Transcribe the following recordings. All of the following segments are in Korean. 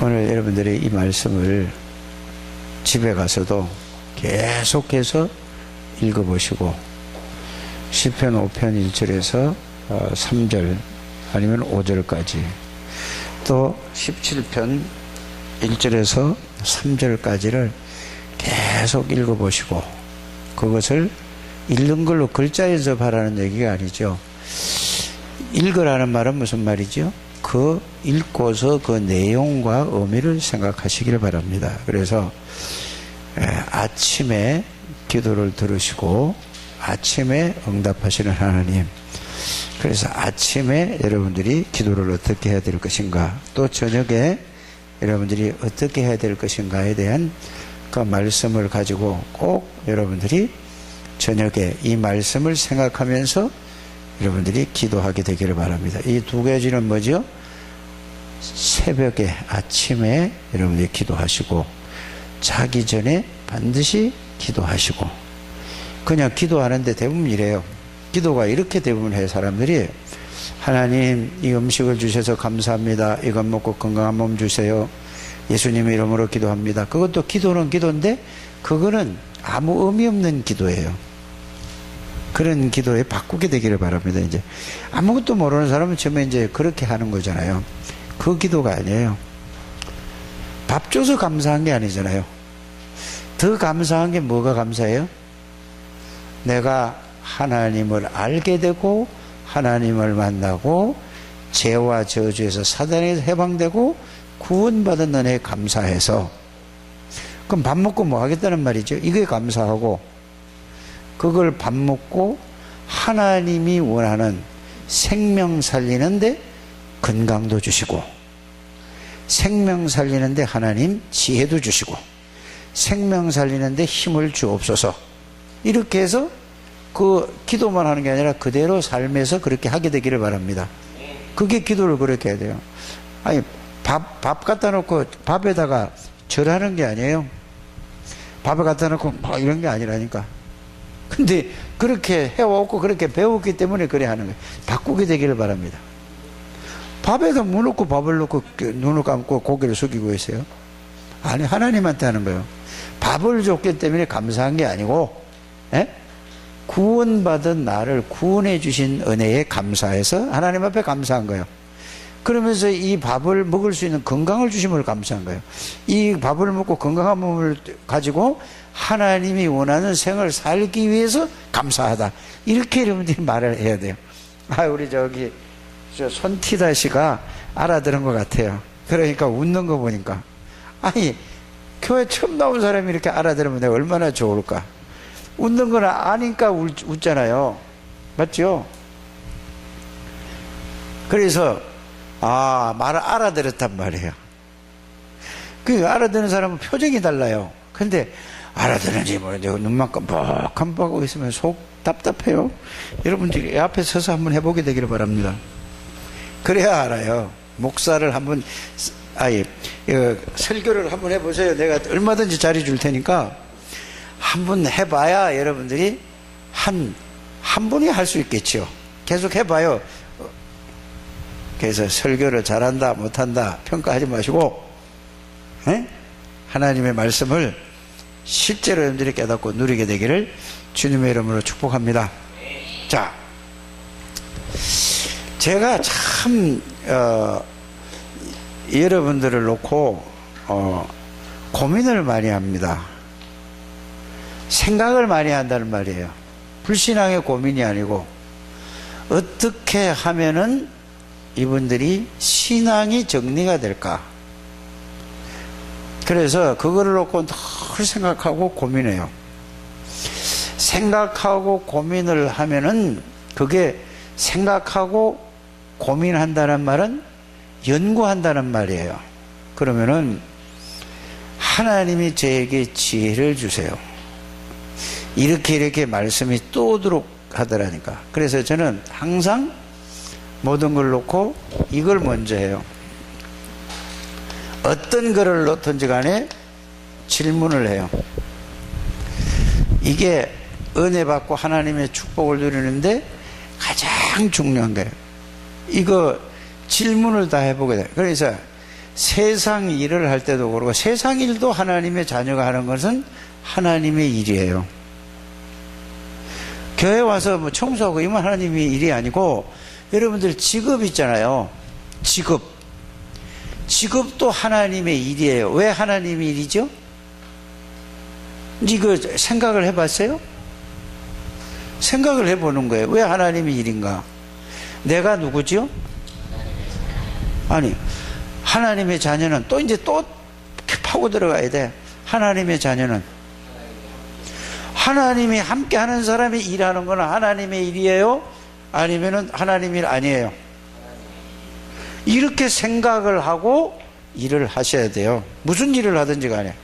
오늘 여러분들이 이 말씀을 집에 가서도 계속해서 읽어보시고 시편 5편 1절에서 3절 아니면 5절까지 또 17편 1절에서 3절까지를 계속 읽어보시고 그것을 읽는 걸로 글자 연습하라는 얘기가 아니죠. 읽으라는 말은 무슨 말이죠? 그 읽고서 그 내용과 의미를 생각하시길 바랍니다. 그래서 아침에 기도를 들으시고 아침에 응답하시는 하나님, 그래서 아침에 여러분들이 기도를 어떻게 해야 될 것인가, 또 저녁에 여러분들이 어떻게 해야 될 것인가에 대한 그 말씀을 가지고 꼭 여러분들이 저녁에 이 말씀을 생각하면서 여러분들이 기도하게 되기를 바랍니다. 이 두 가지는 뭐죠? 새벽에 아침에 여러분들이 기도하시고 자기 전에 반드시 기도하시고, 그냥 기도하는데 대부분 이래요. 기도가 이렇게 대부분 해요. 사람들이 하나님 이 음식을 주셔서 감사합니다. 이것 먹고 건강한 몸 주세요. 예수님의 이름으로 기도합니다. 그것도 기도는 기도인데 그거는 아무 의미 없는 기도예요. 그런 기도에 바꾸게 되기를 바랍니다. 이제 아무것도 모르는 사람은 처음에 이제 그렇게 하는 거잖아요. 그 기도가 아니에요. 밥 줘서 감사한 게 아니잖아요. 더 감사한 게 뭐가 감사해요? 내가 하나님을 알게 되고 하나님을 만나고 죄와 저주에서 사단에서 해방되고 구원받은 은혜에 감사해서, 그럼 밥 먹고 뭐 하겠다는 말이죠. 이게 감사하고, 그걸 밥 먹고 하나님이 원하는 생명 살리는데 건강도 주시고, 생명 살리는데 하나님 지혜도 주시고, 생명 살리는데 힘을 주옵소서, 이렇게 해서 그 기도만 하는 게 아니라 그대로 삶에서 그렇게 하게 되기를 바랍니다. 그게 기도를 그렇게 해야 돼요. 아니 밥 갖다 놓고 밥에다가 절하는 게 아니에요. 밥에 갖다 놓고 뭐 이런 게 아니라니까. 근데 그렇게 해왔고 그렇게 배웠기 때문에 그래 하는 거예요. 바꾸게 되기를 바랍니다. 밥에다 무 넣고 밥을 넣고 눈을 감고 고개를 숙이고 있어요. 아니, 하나님한테 하는 거예요. 밥을 줬기 때문에 감사한 게 아니고, 구원받은 나를 구원해 주신 은혜에 감사해서 하나님 앞에 감사한 거예요. 그러면서 이 밥을 먹을 수 있는 건강을 주심을 감사한 거예요. 이 밥을 먹고 건강한 몸을 가지고 하나님이 원하는 생을 살기 위해서 감사하다, 이렇게 여러분들이 말을 해야 돼요. 우리 저 손티다 씨가 알아들은 것 같아요. 그러니까 웃는 거 보니까, 아니 교회 처음 나온 사람이 이렇게 알아들으면 내가 얼마나 좋을까. 웃는 건 아니까 웃잖아요. 맞죠? 그래서 말을 알아들었단 말이에요. 그 알아듣는 사람은 표정이 달라요. 근데 알아듣는지 모르는데 눈만 깜빡하고 있으면 속 답답해요. 여러분들이 앞에 서서 한번 해보게 되기를 바랍니다. 그래야 알아요. 목사를 한번 설교를 한번 해보세요. 내가 얼마든지 자리 줄 테니까 한번 해봐야 여러분들이 한 분이 할 수 있겠죠. 계속 해봐요. 그래서 설교를 잘한다 못한다 평가하지 마시고 하나님의 말씀을 실제로 여러분들이 깨닫고 누리게 되기를 주님의 이름으로 축복합니다. 자, 제가 참 여러분들을 놓고 고민을 많이 합니다. 생각을 많이 한다는 말이에요. 불신앙의 고민이 아니고 어떻게 하면은 이분들이 신앙이 정리가 될까. 그래서 그거를 놓고 늘 생각하고 고민해요. 생각하고 고민을 하면은, 그게 생각하고 고민한다는 말은 연구한다는 말이에요. 그러면은 하나님이 저에게 지혜를 주세요. 이렇게 말씀이 또 오도록 하더라니까. 그래서 저는 항상 모든 걸 놓고 이걸 먼저 해요. 어떤 거를 놓든지 간에 질문을 해요. 이게 은혜 받고 하나님의 축복을 누리는데 가장 중요한 거예요. 이거 질문을 다 해보게 돼요. 그래서 세상 일을 할 때도 그렇고 세상 일도 하나님의 자녀가 하는 것은 하나님의 일이에요. 교회 와서 뭐 청소하고 이건 하나님의 일이 아니고 여러분들 직업 있잖아요. 직업도 하나님의 일이에요. 왜 하나님의 일이죠? 이거 생각을 해봤어요? 생각을 해보는 거예요. 왜 하나님의 일인가? 내가 누구죠? 아니, 하나님의 자녀는 또 이제 또 파고 들어가야 돼. 하나님의 자녀는 하나님이 함께 하는 사람이 일하는 건 하나님의 일이에요? 아니면은 하나님 일 아니에요? 이렇게 생각을 하고 일을 하셔야 돼요. 무슨 일을 하든지 간에.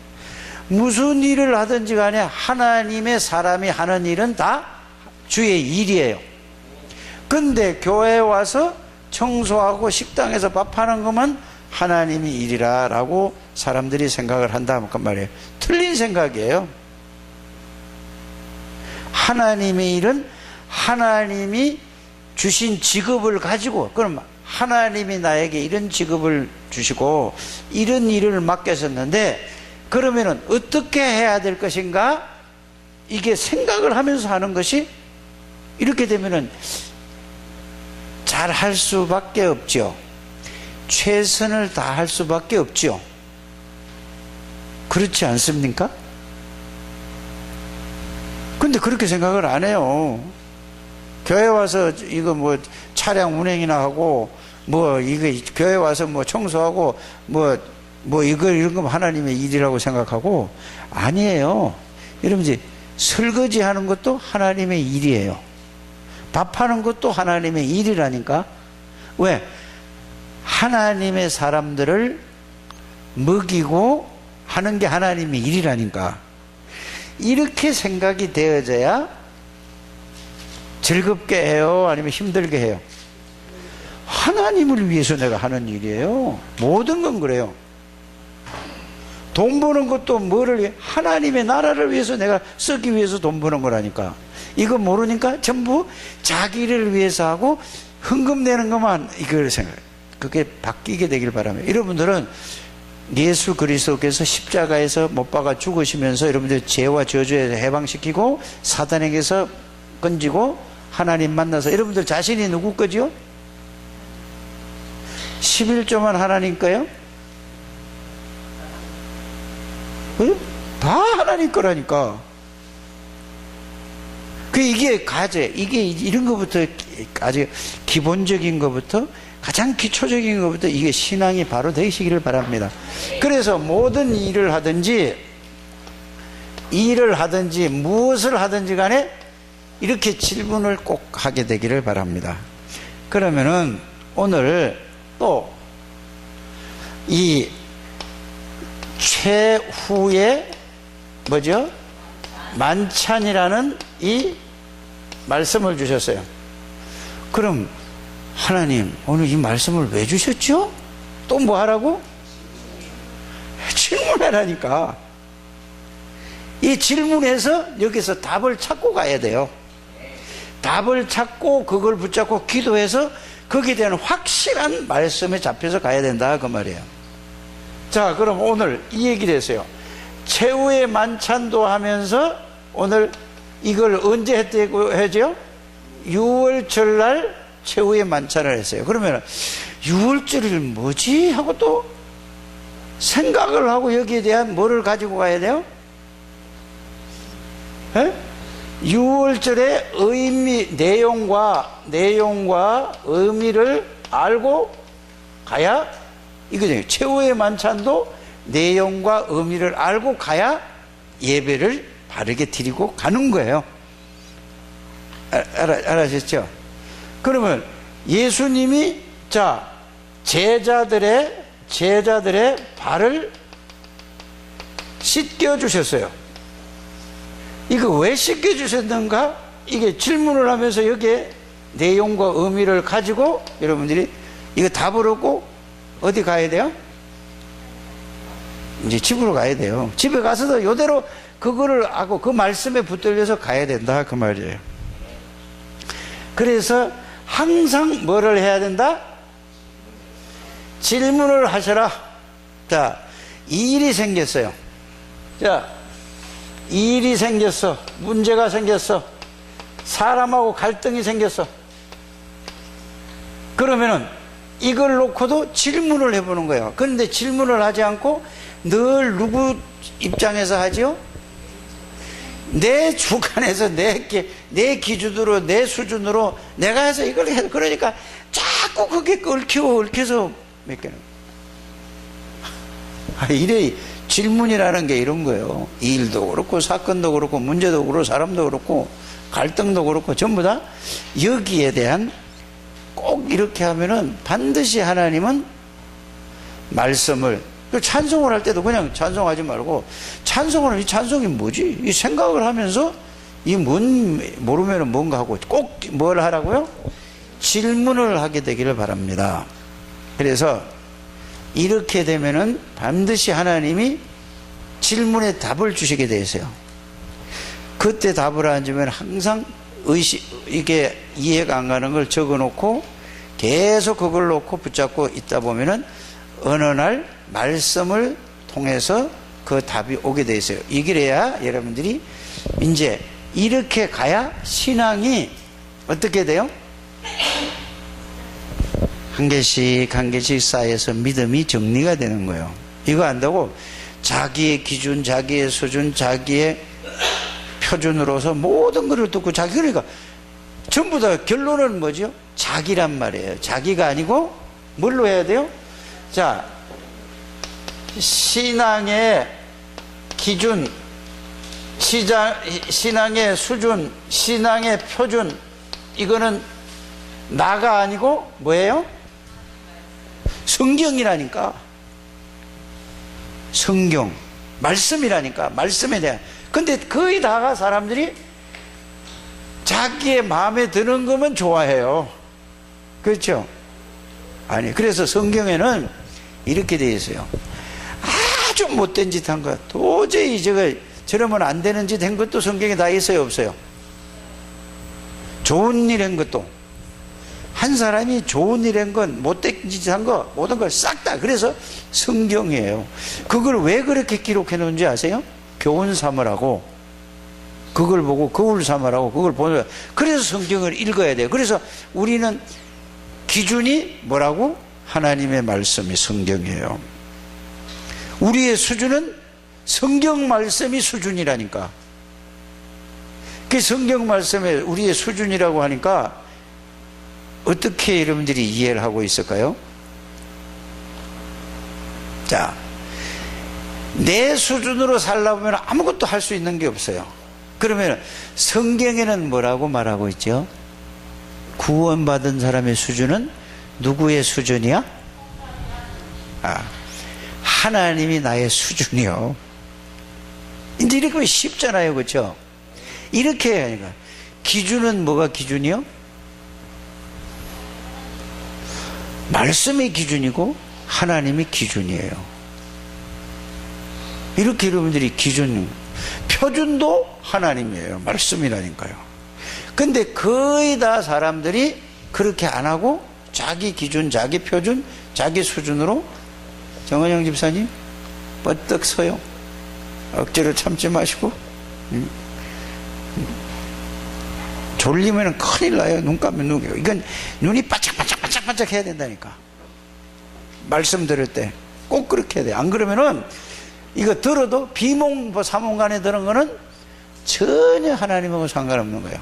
무슨 일을 하든지 간에 하나님의 사람이 하는 일은 다 주의 일이에요. 근데 교회에 와서 청소하고 식당에서 밥하는 것만 하나님의 일이라 라고 사람들이 생각을 한다 그 말이에요. 틀린 생각이에요. 하나님의 일은 하나님이 주신 직업을 가지고, 그럼 하나님이 나에게 이런 직업을 주시고 이런 일을 맡겼었는데 그러면은 어떻게 해야 될 것인가? 이게 생각을 하면서 하는 것이 이렇게 되면은 잘 할 수밖에 없죠. 최선을 다할 수밖에 없죠. 그렇지 않습니까? 근데 그렇게 생각을 안 해요. 교회 와서 이거 뭐 차량 운행이나 하고 뭐 이거 교회 와서 뭐 청소하고 뭐 이거 이런 거 하나님의 일이라고 생각하고 아니에요. 여러분 이제 설거지 하는 것도 하나님의 일이에요. 밥하는 것도 하나님의 일이라니까. 왜? 하나님의 사람들을 먹이고 하는 게 하나님의 일이라니까. 이렇게 생각이 되어져야 즐겁게 해요? 아니면 힘들게 해요? 하나님을 위해서 내가 하는 일이에요. 모든 건 그래요. 돈 버는 것도 뭐를 하나님의 나라를 위해서 내가 쓰기 위해서 돈 버는 거라니까. 이거 모르니까 전부 자기를 위해서 하고 헌금 내는 것만 이걸 생각해요. 그게 바뀌게 되길 바랍니다. 여러분들은 예수 그리스도께서 십자가에서 못 박아 죽으시면서 여러분들 죄와 저주에서 해방시키고 사단에게서 건지고 하나님 만나서 여러분들 자신이 누구 거죠? 11조만 하나님 거요? 다 하나님 거라니까. 이게 가제, 이게 이런 것부터 아주 기본적인 것부터 가장 기초적인 것부터 이게 신앙이 바로 되시기를 바랍니다. 그래서 모든 일을 하든지 무엇을 하든지 간에 이렇게 질문을 꼭 하게 되기를 바랍니다. 그러면은 오늘 또 이 최후의 뭐죠? 만찬이라는 이 말씀을 주셨어요. 그럼 하나님 오늘 이 말씀을 왜 주셨죠? 또 뭐 하라고? 질문하라니까. 이 질문해서 여기서 답을 찾고 가야 돼요. 답을 찾고 그걸 붙잡고 기도해서 거기에 대한 확실한 말씀에 잡혀서 가야 된다 그 말이에요. 자, 그럼 오늘 이 얘기를 했어요. 최후의 만찬도 하면서 오늘 이걸 언제 했다고 하죠? 6월절 날 최후의 만찬을 했어요. 그러면 6월절이 뭐지? 하고 또 생각을 하고 여기에 대한 뭐를 가지고 가야 돼요? 6월절의 의미, 내용과 의미를 알고 가야 이거죠. 최후의 만찬도 내용과 의미를 알고 가야 예배를 바르게 드리고 가는 거예요. 알아셨죠? 그러면 예수님이 자 제자들의 발을 씻겨 주셨어요. 이거 왜 씻겨 주셨는가? 이게 질문을 하면서 여기에 내용과 의미를 가지고 여러분들이 이거 답을 얻고 어디 가야 돼요? 이제 집으로 가야 돼요. 집에 가서도 이대로 그거를 하고 그 말씀에 붙들려서 가야 된다 그 말이에요. 그래서 항상 뭐를 해야 된다? 질문을 하셔라. 자, 일이 생겼어요. 자, 일이 생겼어. 문제가 생겼어. 사람하고 갈등이 생겼어. 그러면은 이걸 놓고도 질문을 해보는 거예요. 그런데 질문을 하지 않고 늘 누구 입장에서 하지요? 내 주관에서 내 기준으로 내 수준으로 내가 해서 이걸 해서 그러니까 자꾸 그게 얽혀서 몇 개는 이래. 질문이라는 게 이런 거예요. 일도 그렇고 사건도 그렇고 문제도 그렇고 사람도 그렇고 갈등도 그렇고 전부 다 여기에 대한 꼭 이렇게 하면은 반드시 하나님은 말씀을 찬송을 할 때도 그냥 찬송하지 말고 찬송을 이 찬송이 뭐지? 이 생각을 하면서 이 모르면은 뭔가 하고 꼭 뭘 하라고요? 질문을 하게 되기를 바랍니다. 그래서 이렇게 되면은 반드시 하나님이 질문에 답을 주시게 되어 있어요. 그때 답을 안 주면 항상 이게 이해가 안 가는 걸 적어 놓고 계속 그걸 놓고 붙잡고 있다 보면은 어느 날 말씀을 통해서 그 답이 오게 되어 있어요. 이래야 여러분들이 이제 이렇게 가야 신앙이 어떻게 돼요? 한 개씩 한 개씩 쌓여서 믿음이 정리가 되는 거예요. 이거 안다고 자기의 기준, 자기의 수준, 자기의 표준으로서 모든 것을 듣고 그러니까 전부 다 결론은 뭐죠? 자기란 말이에요. 자기가 아니고 뭘로 해야 돼요? 자, 신앙의 기준, 신앙의 수준, 신앙의 표준, 이거는 나가 아니고 뭐예요? 성경이라니까. 성경, 말씀이라니까. 말씀에 대한. 근데 거의 다가 사람들이 자기의 마음에 드는 거면 좋아해요. 그렇죠? 아니, 그래서 성경에는 이렇게 되어 있어요. 아주 못된 짓 한 거, 도저히 저러면 안 되는 짓 한 것도 성경에 다 있어요, 없어요? 좋은 일 한 것도. 한 사람이 좋은 일 한 건, 못된 짓 한 거, 모든 걸 싹 다. 그래서 성경이에요. 그걸 왜 그렇게 기록해 놓은지 아세요? 교훈 삼으라고. 그걸 보고 거울 삼으라고. 그걸 보는. 그래서 성경을 읽어야 돼요. 그래서 우리는 기준이 뭐라고? 하나님의 말씀이 성경이에요. 우리의 수준은 성경 말씀이 수준이라니까. 그 성경 말씀에 우리의 수준이라고 하니까 어떻게 여러분들이 이해를 하고 있을까요? 자, 내 수준으로 살려고 하면 아무것도 할 수 있는 게 없어요. 그러면 성경에는 뭐라고 말하고 있죠? 구원받은 사람의 수준은 누구의 수준이야? 하나님이 나의 수준이요. 이제 이렇게 쉽잖아요, 그렇죠? 이렇게 해야 하니까. 기준은 뭐가 기준이요? 말씀이 기준이고 하나님이 기준이에요. 이렇게 여러분들이 기준, 표준도 하나님이에요. 말씀이라니까요. 근데 거의 다 사람들이 그렇게 안 하고 자기 기준, 자기 표준, 자기 수준으로. 정은영 집사님 뻗떡 서요. 억지로 참지 마시고. 졸리면 큰일 나요. 눈 감으면 눈. 이건 눈이 반짝반짝 해야 된다니까. 말씀 들을 때 꼭 그렇게 해야 돼. 안 그러면은 이거 들어도 비몽 사몽간에 들은 거는 전혀 하나님하고 상관없는 거예요.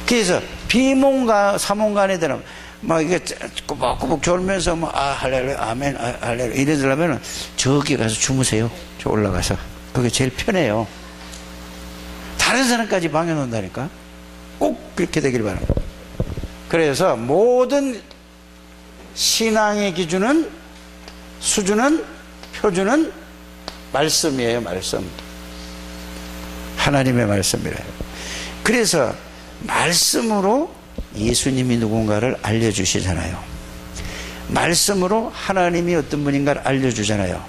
그래서 비몽 사몽간에 들으면 막 이게 꾸벅꾸벅 졸면서 뭐 할렐루야 아멘 할렐루야 이러려면 저기 가서 주무세요. 저 올라가서. 그게 제일 편해요. 다른 사람까지 방해 놓는다니까. 꼭 그렇게 되길 바랍니다. 그래서 모든 신앙의 기준은, 수준은, 표준은 말씀이에요. 말씀. 하나님의 말씀이래요. 그래서 말씀으로 예수님이 누군가를 알려주시잖아요. 말씀으로 하나님이 어떤 분인가를 알려주잖아요.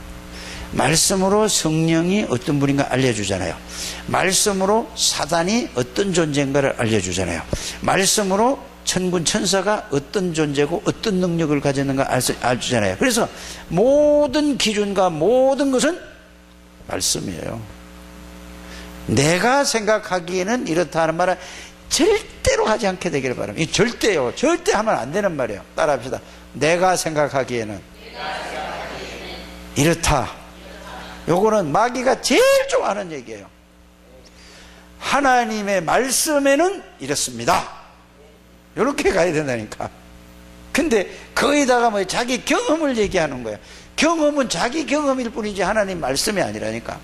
말씀으로 성령이 어떤 분인가 알려주잖아요. 말씀으로 사단이 어떤 존재인가를 알려주잖아요. 말씀으로 천군 천사가 어떤 존재고 어떤 능력을 가졌는가 알주잖아요. 그래서 모든 기준과 모든 것은 말씀이에요. 내가 생각하기에는 이렇다 하는 말은 절대로 하지 않게 되기를 바랍니다. 이 절대요. 절대 하면 안 되는 말이에요. 따라합시다. 내가 생각하기에는 이렇다. 요거는 마귀가 제일 좋아하는 얘기예요. 하나님의 말씀에는 이렇습니다. 이렇게 가야 된다니까. 근데 거기다가 뭐 자기 경험을 얘기하는 거예요. 경험은 자기 경험일 뿐이지 하나님 말씀이 아니라니까.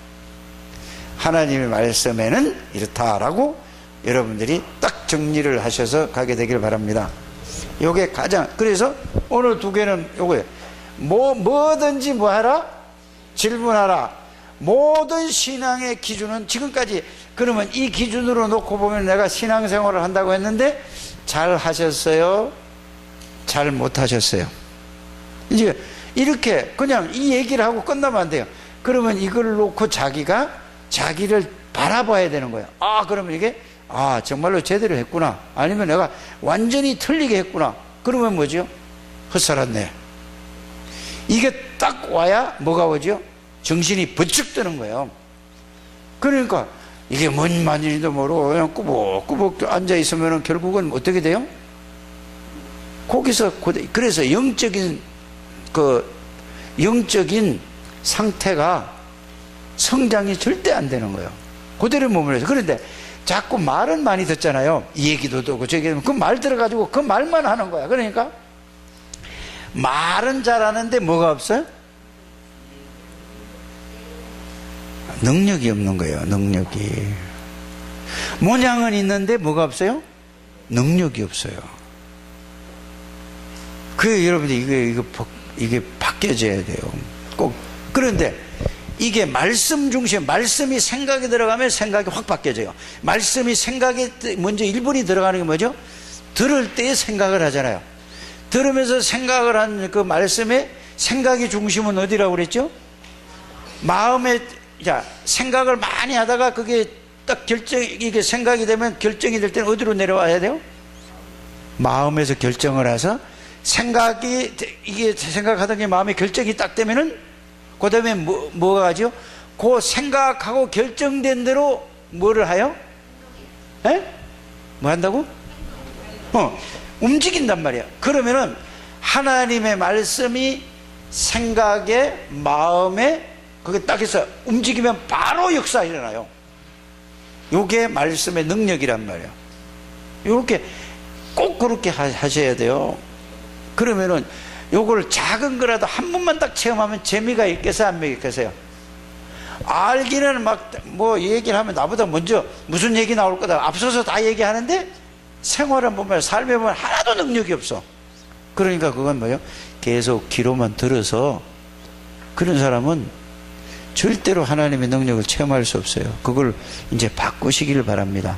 하나님의 말씀에는 이렇다라고 여러분들이 딱 정리를 하셔서 가게 되길 바랍니다. 요게 가장, 그래서 오늘 두 개는 요거예요. 뭐든지 뭐 하라? 질문하라. 모든 신앙의 기준은 지금까지, 그러면 이 기준으로 놓고 보면 내가 신앙생활을 한다고 했는데 잘 하셨어요? 잘 못하셨어요? 이제 이렇게 그냥 이 얘기를 하고 끝나면 안 돼요. 그러면 이걸 놓고 자기가 자기를 바라봐야 되는 거예요. 아, 그러면 이게 정말로 제대로 했구나. 아니면 내가 완전히 틀리게 했구나. 그러면 뭐죠? 헛살았네. 이게 딱 와야 뭐가 오죠? 정신이 번쩍 드는 거예요. 그러니까 이게 뭔 말인지도 모르고 그냥 꾸벅꾸벅 앉아있으면 결국은 어떻게 돼요? 거기서, 그래서 영적인 상태가 성장이 절대 안 되는 거예요. 그대로 머물러서. 그런데 자꾸 말은 많이 듣잖아요. 이 얘기도 듣고 저기 그 말 들어가지고 그 말만 하는 거야. 그러니까 말은 잘하는데 뭐가 없어요? 능력이 없는 거예요. 능력이. 모양은 있는데 뭐가 없어요? 능력이 없어요. 여러분들 이게 바뀌어져야 돼요. 꼭. 그런데 이게 말씀 중심, 말씀이 생각에 들어가면 생각이 확 바뀌어져요. 말씀이 생각에 먼저 1번이 들어가는 게 뭐죠? 들을 때 생각을 하잖아요. 들으면서 생각을 한 그 말씀에 생각의 중심은 어디라고 그랬죠? 마음에, 자, 생각을 많이 하다가 그게 딱 이게 생각이 되면 결정이 될 때는 어디로 내려와야 돼요? 마음에서 결정을 해서 이게 생각하던 게 마음에 결정이 딱 되면은 그 다음에 뭐가 하죠? 그 생각하고 결정된 대로 뭐를 하요? 에? 뭐 한다고? 움직인단 말이야. 그러면은 하나님의 말씀이 생각에, 마음에, 그게 딱 해서 움직이면 바로 역사 일어나요. 요게 말씀의 능력이란 말이에요. 요렇게 꼭 그렇게 하셔야 돼요. 그러면은 요걸 작은 거라도 한 번만 딱 체험하면 재미가 있겠어요, 안 있겠어요? 알기는 막 뭐 얘기를 하면 나보다 먼저 무슨 얘기 나올 거다 앞서서 다 얘기하는데 생활을 보면, 삶에 보면 하나도 능력이 없어. 그러니까 그건 뭐예요? 계속 귀로만 들어서 그런 사람은 절대로 하나님의 능력을 체험할 수 없어요. 그걸 이제 바꾸시길 바랍니다.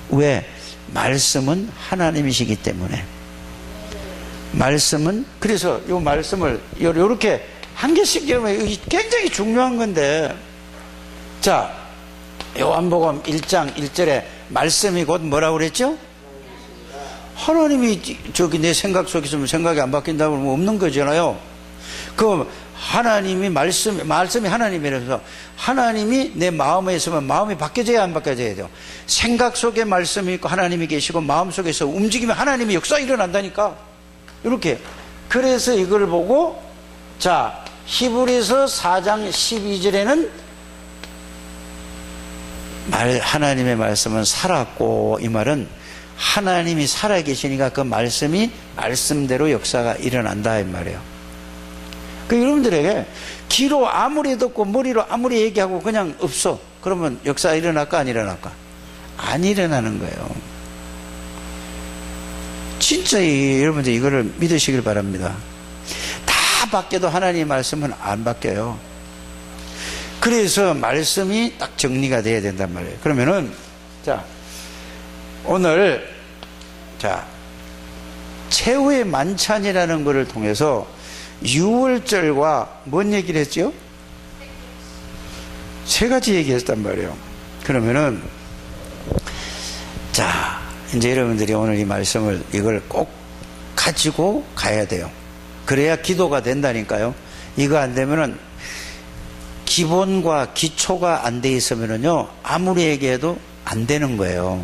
왜? 말씀은 하나님이시기 때문에. 말씀은, 그래서 이 말씀을 이렇게 한 개씩 여러분 굉장히 중요한 건데, 자, 요한복음 1장 1절에 말씀이 곧 뭐라고 그랬죠? 하나님이 저기 내 생각 속에 있으면 생각이 안 바뀐다고 하면 없는 거잖아요. 그 하나님이 말씀이 하나님이라서 하나님이 내 마음에 있으면 마음이 바뀌어져야 안 바뀌어져야 돼요. 생각 속에 말씀이 있고 하나님이 계시고 마음 속에서 움직이면 하나님의 역사 일어난다니까. 이렇게. 그래서 이걸 보고, 자, 히브리서 4장 12절에는 하나님의 말씀은 살았고, 이 말은 하나님이 살아계시니까 그 말씀이 말씀대로 역사가 일어난다, 이 말이에요. 그 여러분들에게 귀로 아무리 듣고 머리로 아무리 얘기하고 그냥 없어. 그러면 역사 일어날까, 안 일어날까? 안 일어나는 거예요. 진짜 여러분들 이거를 믿으시길 바랍니다. 다 바뀌어도 하나님의 말씀은 안 바뀌어요. 그래서 말씀이 딱 정리가 돼야 된단 말이에요. 그러면은, 자, 오늘, 자, 최후의 만찬이라는 것을 통해서 6월절과 뭔 얘기를 했죠? 세 가지 얘기했단 말이에요. 그러면은, 자, 이제 여러분들이 오늘 이 말씀을 이걸 꼭 가지고 가야 돼요. 그래야 기도가 된다니까요. 이거 안 되면은 기본과 기초가 안 돼 있으면은요 아무리 얘기해도 안 되는 거예요.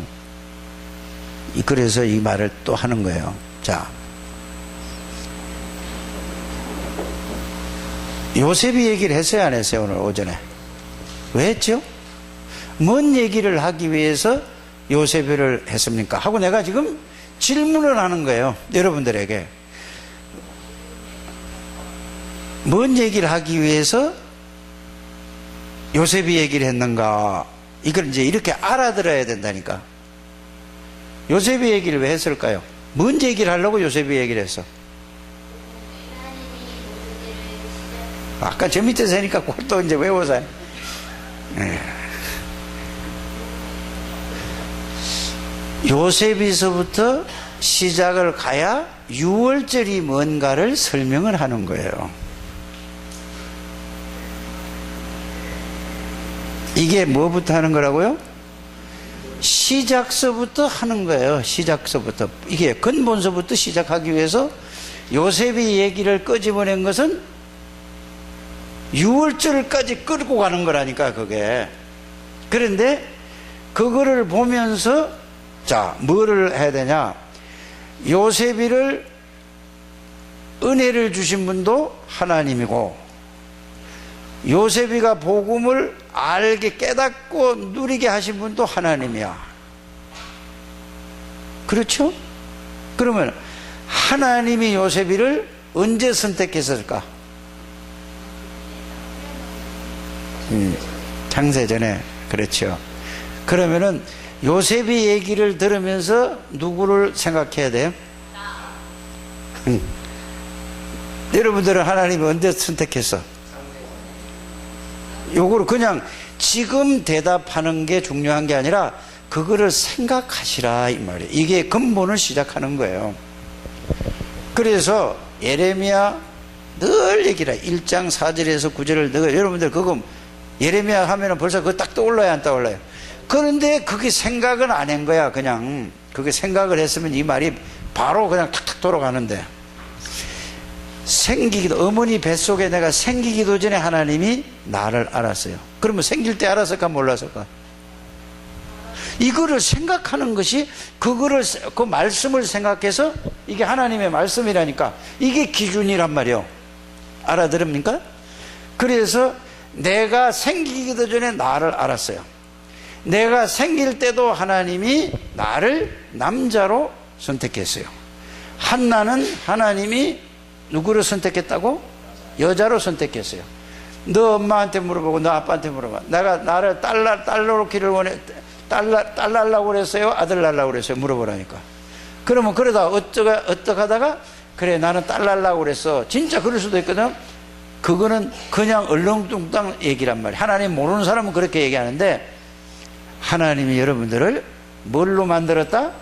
그래서 이 말을 또 하는 거예요. 자, 요셉이 얘기를 했어요, 안 했어요? 오늘 오전에 왜 했죠? 뭔 얘기를 하기 위해서 요셉을 했습니까? 하고 내가 지금 질문을 하는 거예요, 여러분들에게. 뭔 얘기를 하기 위해서 요셉이 얘기를 했는가? 이걸 이제 이렇게 알아들어야 된다니까. 요셉이 얘기를 왜 했을까요? 뭔 얘기를 하려고 요셉이 얘기를 했어? 아까 저 밑에서 하니까 그걸 또 이제 외워서. 요셉에서부터 시작을 가야 6월절이 뭔가를 설명을 하는 거예요. 이게 뭐부터 하는 거라고요? 시작서부터 하는 거예요. 시작서부터. 이게 근본서부터 시작하기 위해서 요셉이 얘기를 끄집어낸 것은 6월절까지 끌고 가는 거라니까, 그게. 그런데 그거를 보면서 자, 뭐를 해야 되냐? 요셉이를 은혜를 주신 분도 하나님이고, 요셉이가 복음을 알게 깨닫고 누리게 하신 분도 하나님이야. 그렇죠? 그러면 하나님이 요셉이를 언제 선택했을까? 창세전에. 그렇죠. 그러면은 요셉이 얘기를 들으면서 누구를 생각해야 돼요? 여러분들은 하나님이 언제 선택했어? 요거를 그냥 지금 대답하는 게 중요한 게 아니라 그거를 생각하시라, 이 말이에요. 이게 근본을 시작하는 거예요. 그래서 예레미야 늘 얘기라. 1장 4절에서 9절을 늘, 여러분들 그거 예레미야 하면은 벌써 그거 딱 떠올라요, 안 떠올라요? 그런데 그게 생각은 안 한 거야. 그냥 그게 생각을 했으면 이 말이 바로 그냥 탁탁 돌아가는데, 생기기도, 어머니 뱃속에 내가 생기기도 전에 하나님이 나를 알았어요. 그러면 생길 때 알았을까 몰랐을까? 이거를 생각하는 것이, 그거를, 그 말씀을 생각해서 이게 하나님의 말씀이라니까, 이게 기준이란 말이요. 알아들습니까? 그래서 내가 생기기도 전에 나를 알았어요. 내가 생길 때도 하나님이 나를 남자로 선택했어요. 한나는 하나님이 누구를 선택했다고? 여자로 선택했어요. 너 엄마한테 물어보고 너 아빠한테 물어봐. 내가 나를 딸 놓기를 원해, 딸 낳으려고 그랬어요? 아들 낳으려고 그랬어요? 물어보라니까. 그러면 그러다 어떡하다가 그래 나는 딸 낳으려고 그랬어. 진짜 그럴 수도 있거든. 그거는 그냥 얼렁뚱땅 얘기란 말이에요. 하나님 모르는 사람은 그렇게 얘기하는데, 하나님이 여러분들을 뭘로 만들었다?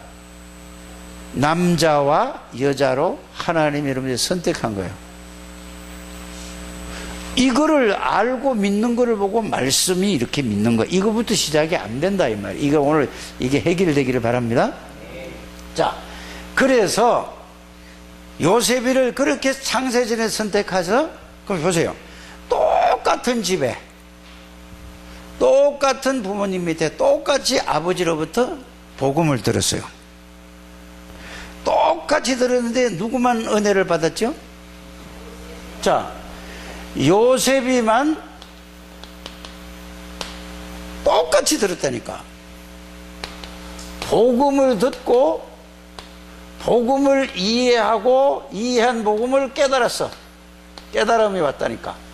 남자와 여자로 하나님이 여러분들 선택한 거예요. 이거를 알고 믿는 거를 보고 말씀이 이렇게 믿는 거예요. 이거부터 시작이 안 된다, 이 말이에요. 이거 오늘 이게 해결되기를 바랍니다. 자, 그래서 요셉이를 그렇게 창세전에 선택해서, 그럼 보세요. 똑같은 집에 똑같은 부모님 밑에 똑같이 아버지로부터 복음을 들었어요. 똑같이 들었는데 누구만 은혜를 받았죠? 자, 요셉이만 똑같이 들었다니까. 복음을 듣고 복음을 이해하고 이해한 복음을 깨달았어. 깨달음이 왔다니까.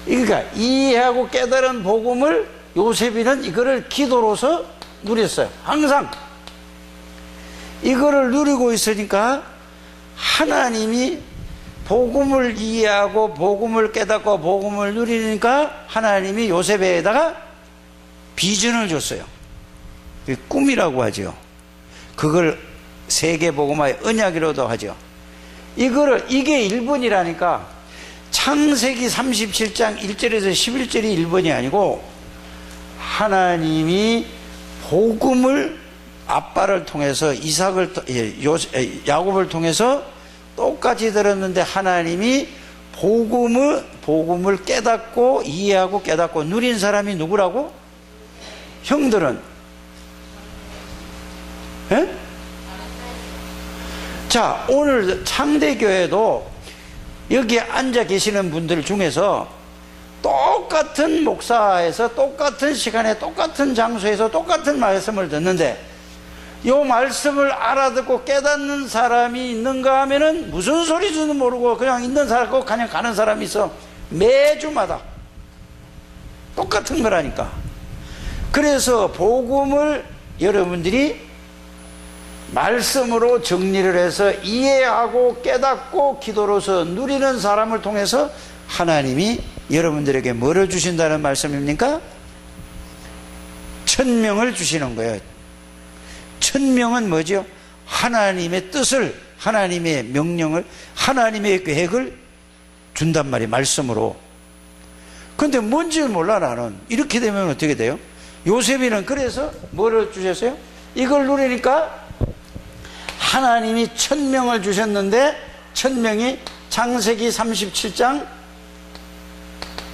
그러니까 이해하고 깨달은 복음을 요셉이는 이거를 기도로서 누렸어요. 항상 이거를 누리고 있으니까 하나님이 복음을 이해하고 복음을 깨닫고 복음을 누리니까 하나님이 요셉에다가 비전을 줬어요. 꿈이라고 하죠. 그걸 세계복음화의 언약이라도 하죠. 이게 1번이라니까. 창세기 37장 1절에서 11절이 1번이 아니고, 하나님이 복음을 아빠를 통해서 야곱을 통해서 똑같이 들었는데 하나님이 복음을 깨닫고 이해하고 깨닫고 누린 사람이 누구라고? 형들은? 예? 자, 오늘 창대교회도 여기 앉아 계시는 분들 중에서 똑같은 목사에서 똑같은 시간에 똑같은 장소에서 똑같은 말씀을 듣는데 이 말씀을 알아듣고 깨닫는 사람이 있는가 하면은 무슨 소리인지도 모르고 그냥 있는 사람고 그냥 가는 사람이 있어. 매주마다 똑같은 거라니까. 그래서 복음을 여러분들이 말씀으로 정리를 해서 이해하고 깨닫고 기도로서 누리는 사람을 통해서 하나님이 여러분들에게 뭐를 주신다는 말씀입니까? 천명을 주시는 거예요. 천명은 뭐죠? 하나님의 뜻을, 하나님의 명령을, 하나님의 계획을 준단 말이에요. 말씀으로. 근데 뭔지 몰라 나는. 이렇게 되면 어떻게 돼요? 요셉이는 그래서 뭐를 주셨어요? 이걸 누리니까 하나님이 천명을 주셨는데 천명이 창세기 37장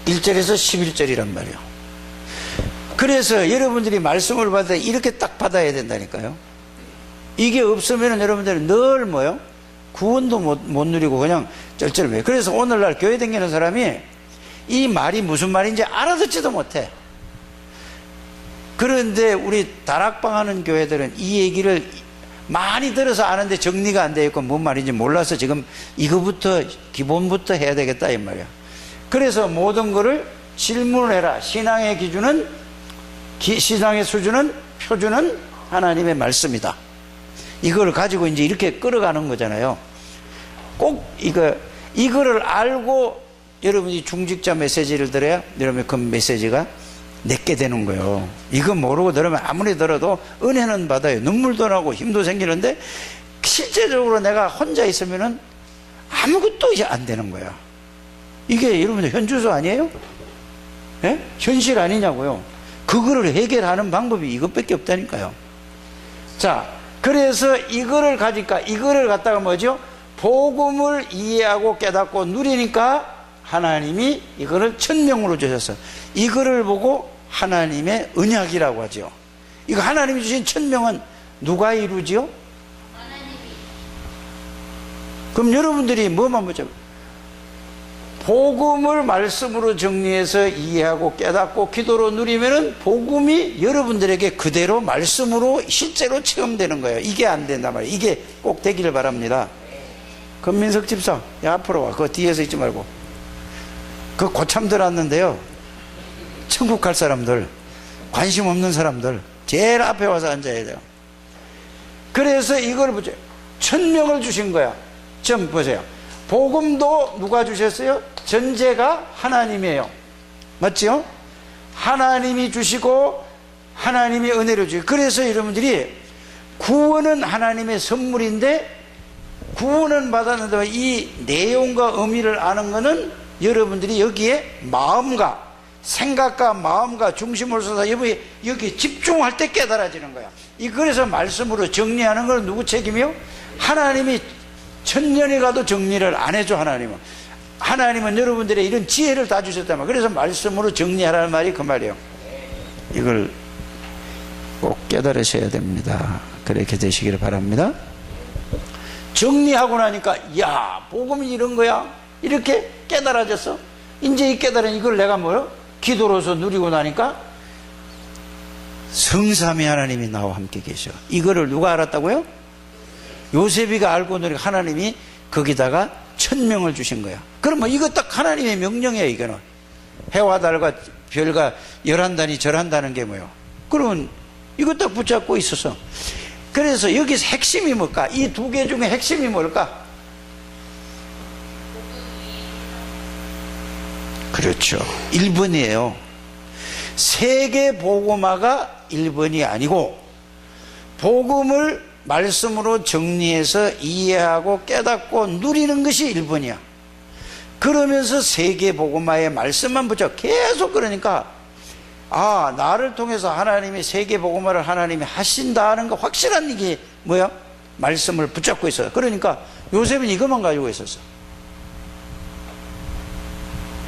1절에서 11절이란 말이에요. 그래서 여러분들이 말씀을 받을 때 이렇게 딱 받아야 된다니까요. 이게 없으면 여러분들은 늘 뭐요? 구원도 못 누리고 그냥 쩔쩔매요. 그래서 오늘날 교회 다니는 사람이 이 말이 무슨 말인지 알아듣지도 못해. 그런데 우리 다락방 하는 교회들은 이 얘기를 많이 들어서 아는데 정리가 안 되어 있고 뭔 말인지 몰라서 지금 이거부터 기본부터 해야 되겠다 이 말이야. 그래서 모든 거를 질문을 해라. 신앙의 기준은 신앙의 수준은 표준은 하나님의 말씀이다. 이걸 가지고 이제 이렇게 끌어가는 거잖아요. 꼭 이거를 알고 여러분이 중직자 메시지를 들어야 여러분의 그 메시지가 내게 되는 거예요. 이거 모르고 들으면 아무리 들어도 은혜는 받아요. 눈물도 나고 힘도 생기는데 실제적으로 내가 혼자 있으면은 아무것도 이제 안 되는 거야. 이게 여러분들 현주소 아니에요? 예? 현실 아니냐고요. 그거를 해결하는 방법이 이것밖에 없다니까요. 자, 그래서 이거를 가지니까 이거를 갖다가 뭐죠? 복음을 이해하고 깨닫고 누리니까 하나님이 이거를 천명으로 주셨어. 이거를 보고 하나님의 언약이라고 하죠. 이거 하나님이 주신 천명은 누가 이루지요? 하나님이. 그럼 여러분들이 뭐만 보죠? 복음을 말씀으로 정리해서 이해하고 깨닫고 기도로 누리면은 복음이 여러분들에게 그대로 말씀으로 실제로 체험되는 거예요. 이게 안 된단 말이에요. 이게 꼭 되기를 바랍니다. 금민석 집사, 야, 앞으로 와. 그 뒤에서 있지 말고. 그 고참들 왔는데요. 천국 갈 사람들, 관심 없는 사람들, 제일 앞에 와서 앉아야 돼요. 그래서 이걸 보세요. 천명을 주신 거야. 좀 보세요. 복음도 누가 주셨어요? 전제가 하나님이에요. 맞죠? 하나님이 주시고 하나님이 은혜를 주시고. 그래서 여러분들이 구원은 하나님의 선물인데 구원은 받았는데 이 내용과 의미를 아는 것은 여러분들이 여기에 마음과 생각과 마음과 중심을 쏟아 여기 집중할 때 깨달아지는 거야. 그래서 말씀으로 정리하는 건 누구 책임이요? 하나님이 천년이 가도 정리를 안 해줘. 하나님은 여러분들의 이런 지혜를 다 주셨단 말이에요. 그래서 말씀으로 정리하라는 말이 그 말이에요. 이걸 꼭 깨달으셔야 됩니다. 그렇게 되시기를 바랍니다. 정리하고 나니까 야, 복음이 이런 거야. 이렇게 깨달아졌어. 이제 이 깨달은 이걸 내가 뭐요? 기도로서 누리고 나니까 성삼위 하나님이 나와 함께 계셔. 이거를 누가 알았다고요? 요셉이가 알고 누리고 하나님이 거기다가 천명을 주신 거야. 그러면 이거 딱 하나님의 명령이에요. 이거는 해와 달과 별과 열한단이 절한다는 게 뭐예요? 그러면 이거 딱 붙잡고 있어서. 그래서 여기서 핵심이 뭘까? 이 두 개 중에 핵심이 뭘까? 그렇죠. 1번이에요. 세계 복음화가 1번이 아니고 복음을 말씀으로 정리해서 이해하고 깨닫고 누리는 것이 1번이야. 그러면서 세계 복음화의 말씀만 붙여 계속. 그러니까 아, 나를 통해서 하나님이 세계 복음화를 하나님이 하신다는 거 확실한 이게 뭐야? 말씀을 붙잡고 있어요. 그러니까 요셉은 이것만 가지고 있었어.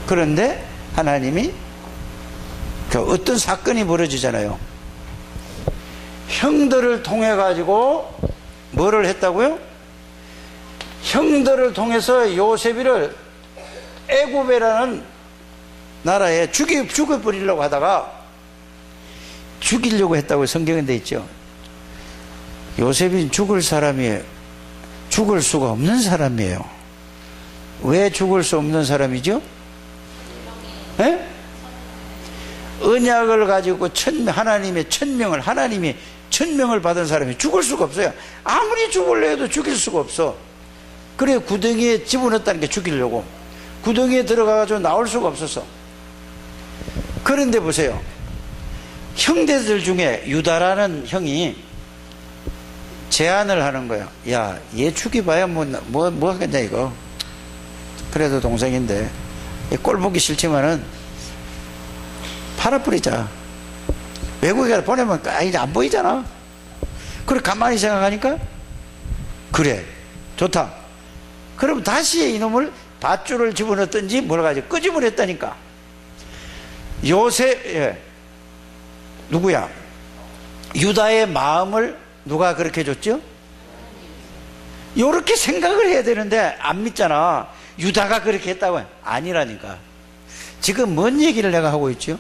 그런데 하나님이 어떤 사건이 벌어지잖아요. 형들을 통해 가지고 뭐를 했다고요? 형들을 통해서 요셉이를 애굽이라는 나라에 죽여버리려고 하다가 죽이려고 했다고 성경에 돼 있죠. 요셉이 죽을 사람이에요. 죽을 수가 없는 사람이에요. 왜 죽을 수 없는 사람이죠? 예? 언약을 가지고 하나님이 천명을 받은 사람이 죽을 수가 없어요. 아무리 죽으려 해도 죽일 수가 없어. 그래 구덩이에 집어넣었다는 게 죽이려고. 구덩이에 들어가가지고 나올 수가 없었어. 그런데 보세요. 형제들 중에 유다라는 형이 제안을 하는 거예요. 야, 얘 죽여봐야 뭐 하겠냐 이거. 그래도 동생인데 꼴 보기 싫지만은 팔아버리자. 외국에 보내면 이제 안 보이잖아. 그래 가만히 생각하니까 그래 좋다. 그럼 다시 이놈을 밧줄을 집어넣었든지 뭘 가지고 끄집어냈다니까. 요셉 누구야? 유다의 마음을 누가 그렇게 줬죠? 요렇게 생각을 해야 되는데 안 믿잖아. 유다가 그렇게 했다고. 아니라니까. 지금 뭔 얘기를 내가 하고 있죠?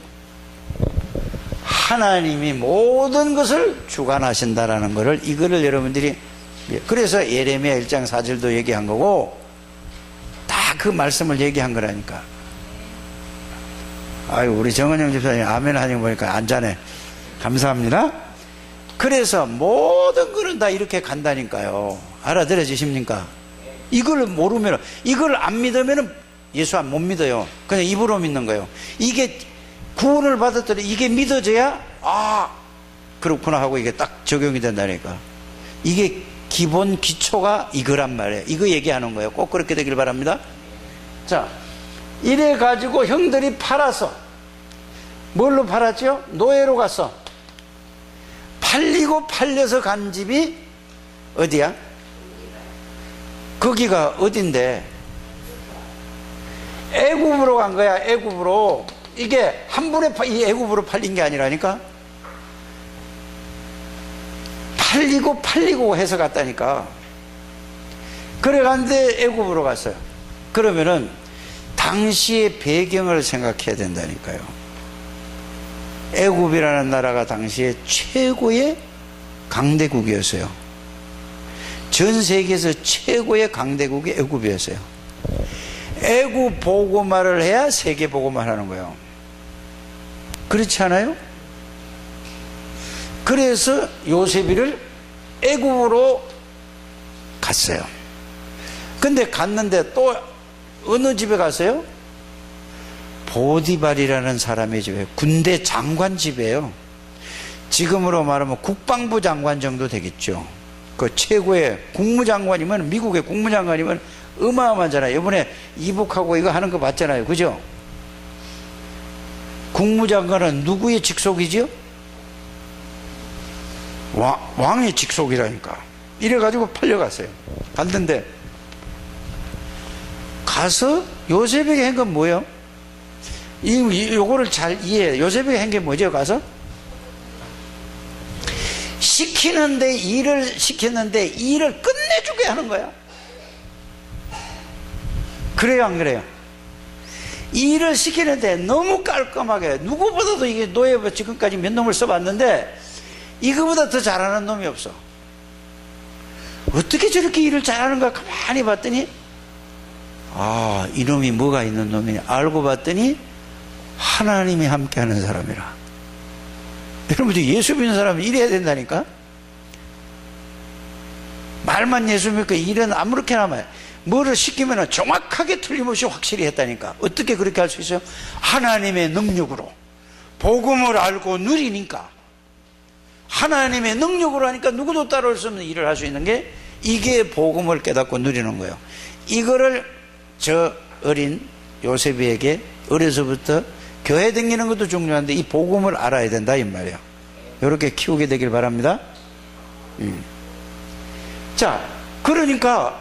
하나님이 모든 것을 주관하신다라는 것을, 이거를 여러분들이, 그래서 예레미야 1장 4절도 얘기한 거고 다 그 말씀을 얘기한 거라니까. 아유, 우리 정은영 집사님 아멘 하는 거 보니까 안 자네. 감사합니다. 그래서 모든 거는 다 이렇게 간다니까요. 알아들어지십니까? 이걸 모르면, 이걸 안 믿으면 예수 못 믿어요. 그냥 입으로 믿는 거예요. 이게 구원을 받았더니 이게 믿어져야 아 그렇구나 하고 이게 딱 적용이 된다니까. 이게 기본 기초가 이거란 말이에요. 이거 얘기하는 거예요. 꼭 그렇게 되길 바랍니다. 자, 이래 가지고 형들이 팔아서, 뭘로 팔았죠? 노예로 갔어. 팔리고 팔려서 간 집이 어디야? 거기가 어딘데? 애굽으로 간 거야. 애굽으로. 이게 한 번에 이 애굽으로 팔린 게 아니라니까. 팔리고 해서 갔다니까. 그래 갔는데 애굽으로 갔어요. 그러면은 당시의 배경을 생각해야 된다니까요. 애굽이라는 나라가 당시에 최고의 강대국이었어요. 전 세계에서 최고의 강대국이 애굽이었어요. 애굽 보고말을 해야 세계 보고말 하는 거예요. 그렇지 않아요? 그래서 요셉이를 애굽으로 갔어요. 근데 갔는데 또 어느 집에 갔어요? 보디발이라는 사람의 집에, 군대 장관 집이에요. 지금으로 말하면 국방부 장관 정도 되겠죠. 그 최고의 국무장관이면, 미국의 국무장관이면 어마어마하잖아요. 이번에 이북하고 이거 하는 거 봤잖아요. 그죠? 국무장관은 누구의 직속이죠? 왕의 직속이라니까. 이래가지고 팔려갔어요. 갔는데 가서 요셉에게 한 건 뭐예요? 요거를 잘 이해해. 요셉에게 한 게 뭐죠? 가서 일을 시켰는데 일을 끝내주게 하는 거야. 그래요, 안 그래요? 일을 시키는데 너무 깔끔하게, 누구보다도 이게 노예부 지금까지 몇 놈을 써봤는데 이거보다 더 잘하는 놈이 없어. 어떻게 저렇게 일을 잘하는가 가만히 봤더니 아, 이놈이 뭐가 있는 놈이냐 알고 봤더니 하나님이 함께하는 사람이라. 여러분들 예수 믿는 사람은 이래야 된다니까. 말만 예수 믿고 일은 아무렇게나 말. 뭐를 시키면 정확하게 틀림없이 확실히 했다니까. 어떻게 그렇게 할 수 있어요? 하나님의 능력으로. 복음을 알고 누리니까. 하나님의 능력으로 하니까 누구도 따라올 수 없는 일을 할 수 있는 게, 이게 복음을 깨닫고 누리는 거예요. 이거를 저 어린 요셉에게 어려서부터 교회 다니는 것도 중요한데 이 복음을 알아야 된다 이 말이에요. 이렇게 키우게 되길 바랍니다. 자, 그러니까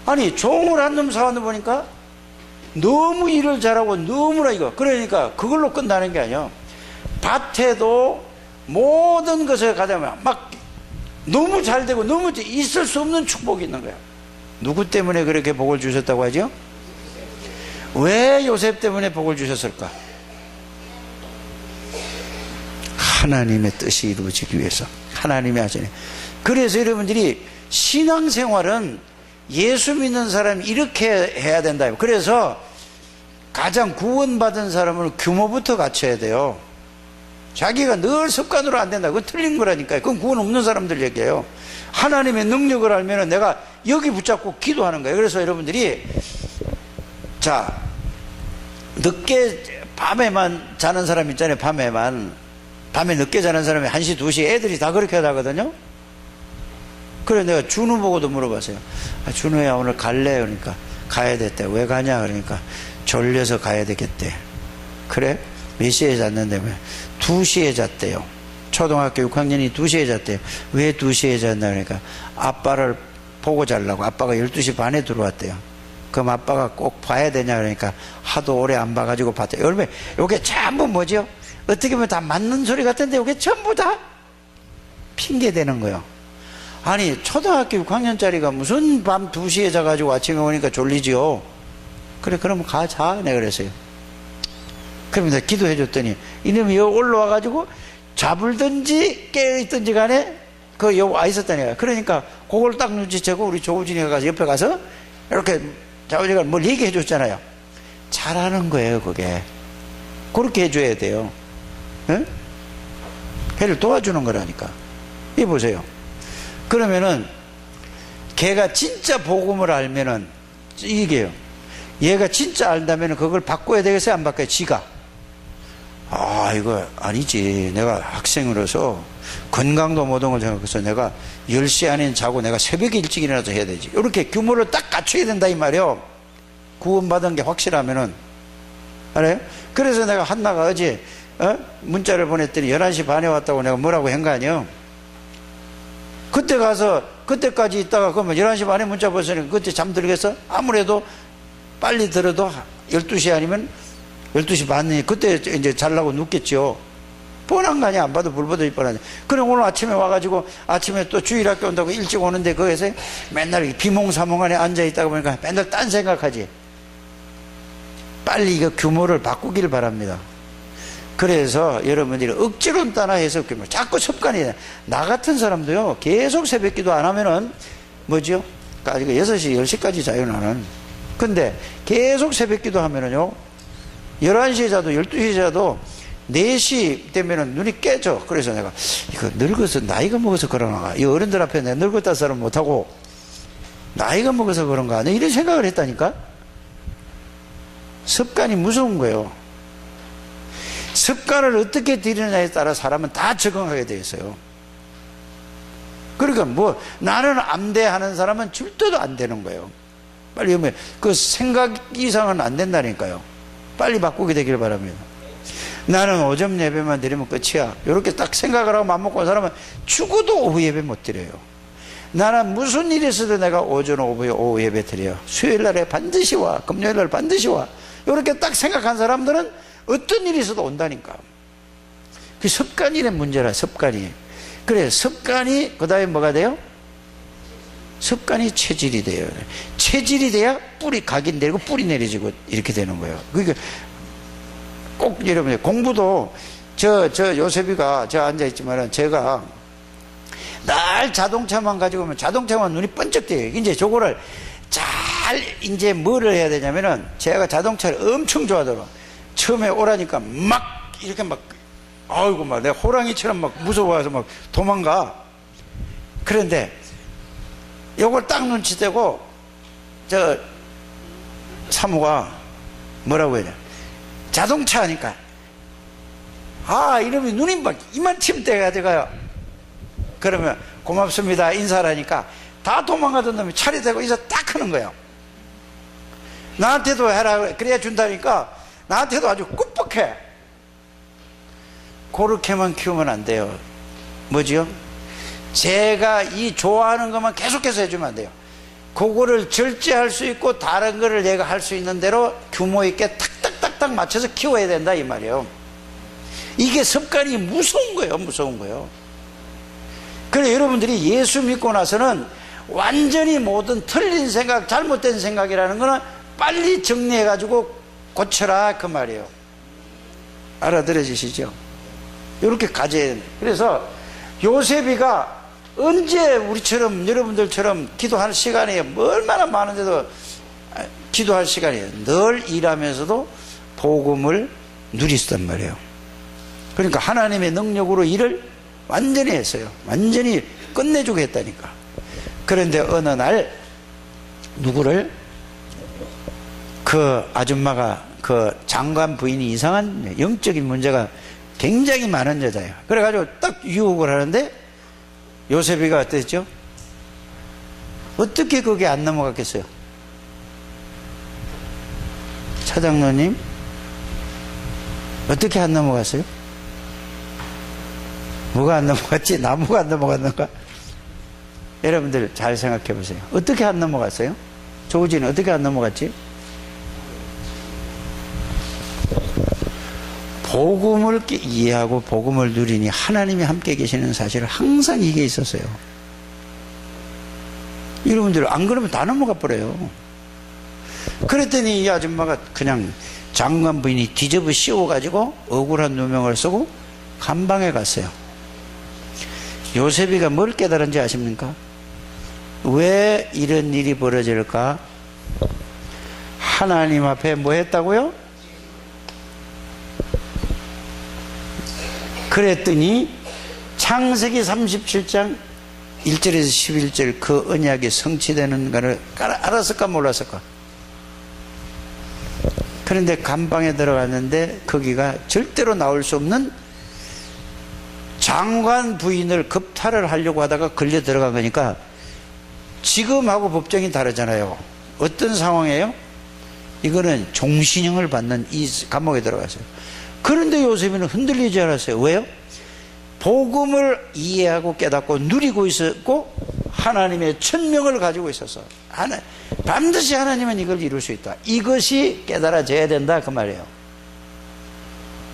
아니 종을 한 놈 사왔는 보니까 너무 일을 잘하고 너무나 이거, 그러니까 그걸로 끝나는 게 아니야. 밭에도 모든 것을 가자면 막 너무 잘 되고 너무 있을 수 없는 축복이 있는 거야. 누구 때문에 그렇게 복을 주셨다고 하죠? 왜 요셉 때문에 복을 주셨을까? 하나님의 뜻이 이루어지기 위해서, 하나님의 하시네. 그래서 여러분들이 신앙생활은 예수 믿는 사람이 이렇게 해야 된다. 그래서 가장 구원받은 사람은 규모부터 갖춰야 돼요. 자기가 늘 습관으로 안 된다. 그건 틀린 거라니까요. 그건 구원 없는 사람들 얘기예요. 하나님의 능력을 알면 내가 여기 붙잡고 기도하는 거예요. 그래서 여러분들이 자, 늦게 밤에만 자는 사람 있잖아요. 밤에 늦게 자는 사람이 1시, 2시 애들이 다 그렇게 하거든요. 그래 내가 준우 보고도 물어봤어요. 아, 준우야 오늘 갈래? 그러니까 가야 됐대. 왜 가냐? 그러니까 졸려서 가야 되겠대. 그래? 몇 시에 잤는데? 2시에 잤대요. 초등학교 6학년이 2시에 잤대요. 왜 2시에 잤나? 그러니까 아빠를 보고 자려고. 아빠가 12시 반에 들어왔대요. 그럼 아빠가 꼭 봐야 되냐? 그러니까 하도 오래 안 봐가지고 봤대요. 여러분 이게 전부 뭐죠? 어떻게 보면 다 맞는 소리 같은데 이게 전부 다 핑계 대는 거예요. 아니 초등학교 6학년짜리가 무슨 밤 2시에 자가지고 아침에 오니까 졸리지요. 그래 그러면 가자 내가 그랬어요. 그러면 내가 기도해 줬더니 이놈이 여기 올라와가지고 잡을든지 깨어있든지 간에 그 여기 와 있었다니까. 그러니까 그걸 딱 눈치채고 우리 조우진이가 가서 옆에 가서 이렇게 자우진이가 뭘 얘기해 줬잖아요. 잘하는 거예요 그게. 그렇게 해줘야 돼요. 예? 걔를 도와주는 거라니까. 이 보세요. 그러면은 걔가 진짜 복음을 알면은 이게요. 얘가 진짜 알다면은 그걸 바꿔야 되겠어요? 안 바꿔요? 지가. 아 이거 아니지. 내가 학생으로서 건강도 모든 걸 생각해서 내가 10시 안에 자고 내가 새벽에 일찍 일어나서 해야 되지. 이렇게 규모를 딱 갖춰야 된다 이 말이에요. 구원받은 게 확실하면은. 알아요? 그래서 내가 한나가 어제 문자를 보냈더니 11시 반에 왔다고 내가 뭐라고 한 거 아니에요? 그때 가서 그때까지 있다가 그러면 11시 반에 문자 보냈으니까 그때 잠들겠어? 아무래도 빨리 들어도 12시 아니면 12시 반이니 그때 이제 자려고 눕겠죠. 뻔한 거 아니야. 안 봐도 불보듯이 뻔하지. 그럼 오늘 아침에 와가지고 아침에 또 주일학교 온다고 일찍 오는데 거기서 맨날 비몽사몽 안에 앉아있다가 보니까 맨날 딴 생각하지. 빨리 이거 규모를 바꾸기를 바랍니다. 그래서 여러분들이 억지로 따라해서 자꾸 습관이 나 같은 사람도요 계속 새벽 기도 안 하면은 뭐죠? 6시 10시까지 자요 나는. 근데 계속 새벽 기도 하면은요 11시에 자도 12시에 자도 4시 되면은 눈이 깨져. 그래서 내가 이거 늙어서 나이가 먹어서 그러나 이 어른들 앞에 내가 늙었다 소리 못하고 나이가 먹어서 그런가 이런 생각을 했다니까. 습관이 무서운 거예요. 습관을 어떻게 들이느냐에 따라 사람은 다 적응하게 되어 있어요. 그러니까 뭐 나는 암대하는 사람은 절대로 안 되는 거예요. 빨리 그 생각 이상은 안 된다니까요. 빨리 바꾸게 되길 바랍니다. 나는 오전 예배만 드리면 끝이야. 이렇게 딱 생각을 하고 맘먹고 온 사람은 죽어도 오후 예배 못 드려요. 나는 무슨 일이 있어도 내가 오전 오후 예배 드려요. 수요일날에 반드시 와. 금요일날 반드시 와. 이렇게 딱 생각한 사람들은 어떤 일이 있어도 온다니까. 그 습관이란 문제라. 습관이. 그래 습관이 그 다음에 뭐가 돼요? 습관이 체질이 돼요. 체질이 돼야 뿌리 각이 내리고 뿌리 내려지고 이렇게 되는 거예요. 그러니까 꼭 여러분 공부도 저 요셉이가 저 앉아있지만은 제가 날 자동차만 가지고 오면 자동차만 눈이 번쩍 떼요. 이제 저거를 잘 이제 뭐를 해야 되냐면은 제가 자동차를 엄청 좋아하더라고. 처음에 오라니까 막 이렇게 막 아이고 막 내가 호랑이처럼 막 무서워서 막 도망가. 그런데 요걸 딱 눈치채고 저 사모가 뭐라고 해야 돼? 자동차 하니까 아 이놈이 눈이 막 이만큼 떼가지고요. 그러면 고맙습니다 인사를 하니까 다 도망가던 놈이 차례 대고 인사 딱 하는 거예요. 나한테도 해라 그래야 준다니까 나한테도 아주 꾹뻑 그렇게만 키우면 안 돼요. 뭐지요? 제가 이 좋아하는 것만 계속해서 해주면 안 돼요. 그거를 절제할 수 있고 다른 거를 내가 할 수 있는 대로 규모 있게 탁탁탁탁 맞춰서 키워야 된다 이 말이에요. 이게 습관이 무서운 거예요. 무서운 거예요. 그래 여러분들이 예수 믿고 나서는 완전히 모든 틀린 생각, 잘못된 생각이라는 거는 빨리 정리해 가지고 고쳐라 그 말이에요. 알아들어지시죠? 이렇게 가져야 돼요. 그래서 요셉이가 언제 우리처럼 여러분들처럼 기도할 시간이 얼마나 많은데도 기도할 시간이에요. 늘 일하면서도 복음을 누리었단 말이에요. 그러니까 하나님의 능력으로 일을 완전히 했어요. 완전히 끝내주고 했다니까. 그런데 어느 날 누구를 그 아줌마가 그 장관 부인이 이상한 영적인 문제가 굉장히 많은 여자예요. 그래가지고 딱 유혹을 하는데 요셉이가 어땠죠? 어떻게 그게 안 넘어갔겠어요? 차장로님 어떻게 안 넘어갔어요? 뭐가 안 넘어갔지? 나무가 안 넘어갔는가? 여러분들 잘 생각해 보세요. 어떻게 안 넘어갔어요? 조우진은 어떻게 안 넘어갔지? 복음을 이해하고 복음을 누리니 하나님이 함께 계시는 사실을 항상 이게 있었어요. 여러분들 안 그러면 다 넘어가 버려요. 그랬더니 이 아줌마가 그냥 장관 부인이 뒤집어 씌워가지고 억울한 누명을 쓰고 감방에 갔어요. 요셉이가 뭘 깨달은지 아십니까? 왜 이런 일이 벌어질까? 하나님 앞에 뭐 했다고요? 그랬더니 창세기 37장 1절에서 11절 그 언약이 성취되는 것을 알았을까 몰랐을까? 그런데 감방에 들어갔는데 거기가 절대로 나올 수 없는 장관 부인을 겁탈을 하려고 하다가 걸려 들어간 거니까 지금하고 법정이 다르잖아요. 어떤 상황이에요? 이거는 종신형을 받는 이 감옥에 들어갔어요. 그런데 요셉이는 흔들리지 않았어요. 왜요? 복음을 이해하고 깨닫고 누리고 있었고 하나님의 천명을 가지고 있었어. 반드시 하나님은 이걸 이룰 수 있다. 이것이 깨달아져야 된다 그 말이에요.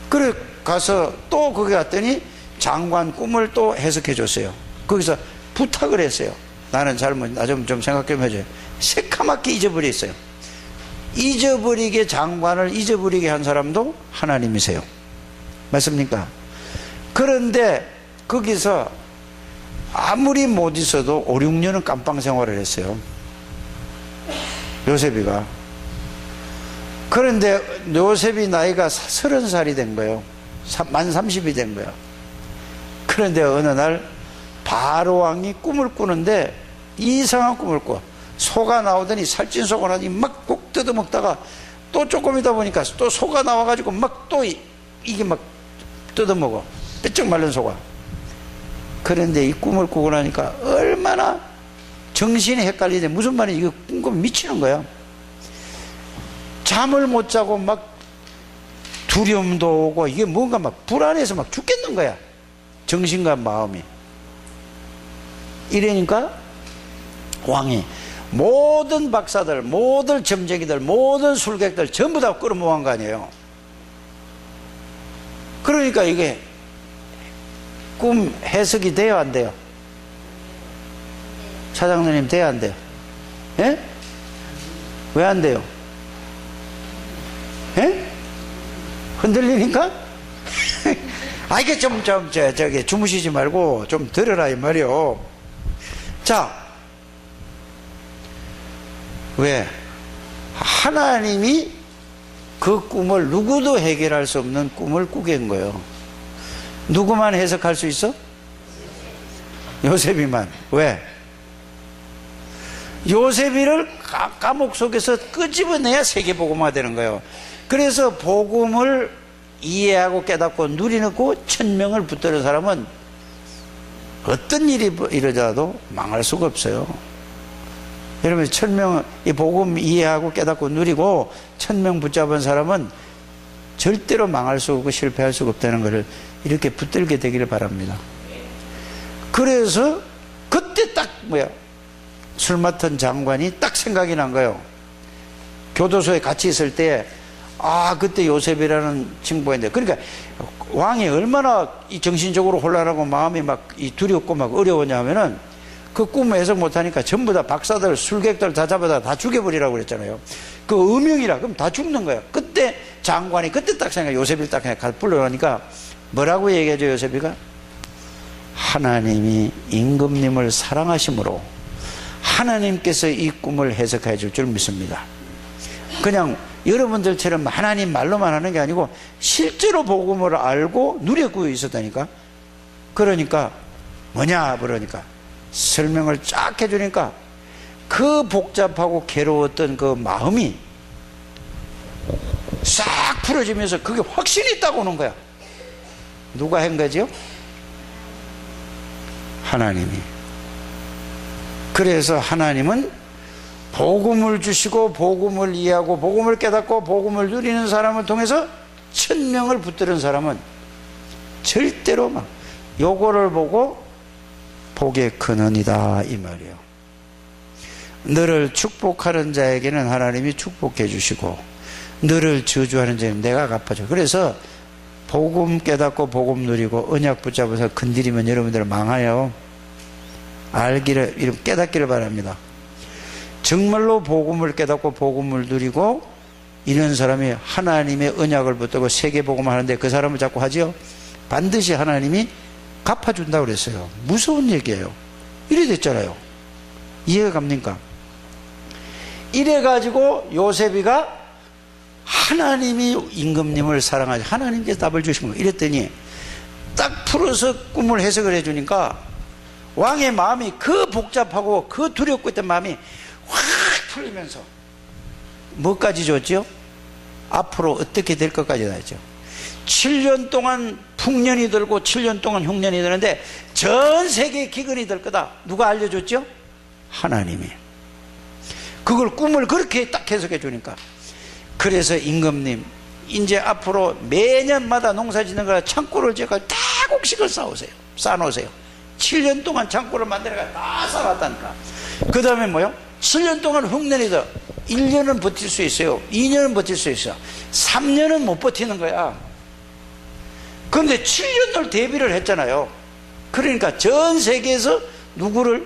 그래 가서 또 거기 갔더니 장관 꿈을 또 해석해 줬어요. 거기서 부탁을 했어요. 나는 잘못, 나 좀 생각 좀 해줘요. 새카맣게 잊어버렸어요. 잊어버리게 장관을 잊어버리게 한 사람도 하나님이세요. 맞습니까? 그런데 거기서 아무리 못 있어도 5, 6년은 깜빵 생활을 했어요. 요셉이가. 그런데 요셉이 나이가 30살이 된 거예요. 만 30이 된 거예요. 그런데 어느 날 바로 왕이 꿈을 꾸는데 이상한 꿈을 꿔. 소가 나오더니 살찐 소가 나오더니 막 꼭 뜯어먹다가 또 조금 있다 보니까 또 소가 나와가지고 막 또 이게 막 뜯어먹어. 뼈쩍 말른 소가. 그런데 이 꿈을 꾸고 나니까 얼마나 정신이 헷갈리는데 무슨 말인지 이거 꿈꾸면 미치는 거야. 잠을 못 자고 막 두려움도 오고 이게 뭔가 막 불안해서 막 죽겠는 거야. 정신과 마음이. 이러니까 왕이 모든 박사들, 모든 점쟁이들, 모든 술객들 전부 다 끌어모은 거 아니에요. 그러니까 이게 꿈 해석이 돼요, 안 돼요? 차장님 돼요, 안 돼요? 예? 왜 안 돼요? 예? 흔들리니까? 아, 이게 저기 주무시지 말고 좀 들으라 이 말이요. 자, 왜? 하나님이 그 꿈을 누구도 해결할 수 없는 꿈을 꾸게 한 거예요. 누구만 해석할 수 있어? 요셉이만. 왜? 요셉이를 감옥 속에서 끄집어내야 세계복음화 되는 거예요. 그래서 복음을 이해하고 깨닫고 누리고 천명을 붙드는 사람은 어떤 일이 일어나도 망할 수가 없어요. 여러분, 천명, 이 복음 이해하고 깨닫고 누리고 천명 붙잡은 사람은 절대로 망할 수 없고 실패할 수가 없다는 것을 이렇게 붙들게 되기를 바랍니다. 그래서 그때 딱 술 맡은 장관이 딱 생각이 난 거예요. 교도소에 같이 있을 때 그때 요셉이라는 친구가 있는데, 그러니까 왕이 얼마나 이 정신적으로 혼란하고 마음이 막 두렵고 막 어려웠냐면은 그 꿈을 해석 못하니까 전부 다 박사들, 술객들 다 잡아다 다 죽여버리라고 그랬잖아요. 그 음흉이라 그럼 다 죽는 거야. 그때 장관이 그때 딱 생각, 요셉이 딱 생각 불러놓으니까 뭐라고 얘기하죠, 요셉이가? 하나님이 임금님을 사랑하심으로 하나님께서 이 꿈을 해석해 줄 줄 믿습니다. 그냥 여러분들처럼 하나님 말로만 하는 게 아니고 실제로 복음을 알고 누렸고 있었다니까. 그러니까 뭐냐 그러니까 설명을 쫙 해주니까 그 복잡하고 괴로웠던 그 마음이 싹 풀어지면서 그게 확신이 딱 오는 거야. 누가 한 거죠? 하나님이. 그래서 하나님은 복음을 주시고 복음을 이해하고 복음을 깨닫고 복음을 누리는 사람을 통해서 천명을 붙드는 사람은 절대로 막 요거를 보고 복의 근원이다 이 말이에요. 너를 축복하는 자에게는 하나님이 축복해 주시고 너를 저주하는 자는 내가 갚아줘. 그래서 복음 깨닫고 복음 누리고 언약 붙잡아서 건드리면 여러분들 망해요. 알기를, 깨닫기를 바랍니다. 정말로 복음을 깨닫고 복음을 누리고 이런 사람이 하나님의 언약을 붙들고 세계복음을 하는데 그 사람을 자꾸 하죠. 반드시 하나님이 갚아준다고 그랬어요. 무서운 얘기예요. 이래 됐잖아요. 이해가 갑니까? 이래가지고 요셉이가 하나님이 임금님을 사랑하지 하나님께서 답을 주신 거예요. 이랬더니 딱 풀어서 꿈을 해석을 해주니까 왕의 마음이 그 복잡하고 그 두렵고 있던 마음이 확 풀리면서 뭐까지 줬죠? 앞으로 어떻게 될 것까지 다 했죠. 7년 동안 풍년이 들고 7년 동안 흉년이 드는데 전 세계에 기근이 될 거다. 누가 알려줬죠? 하나님이. 그걸 꿈을 그렇게 딱 해석해 주니까. 그래서 임금님 이제 앞으로 매년마다 농사 짓는 거라 창고를 제가 다 곡식을 쌓아놓으세요. 7년 동안 창고를 만들어가 다 쌓아놨다니까. 그 다음에 뭐요? 7년 동안 흉년이 더 1년은 버틸 수 있어요. 2년은 버틸 수 있어. 3년은 못 버티는 거야. 그런데 7년을 대비를 했잖아요. 그러니까 전 세계에서 누구를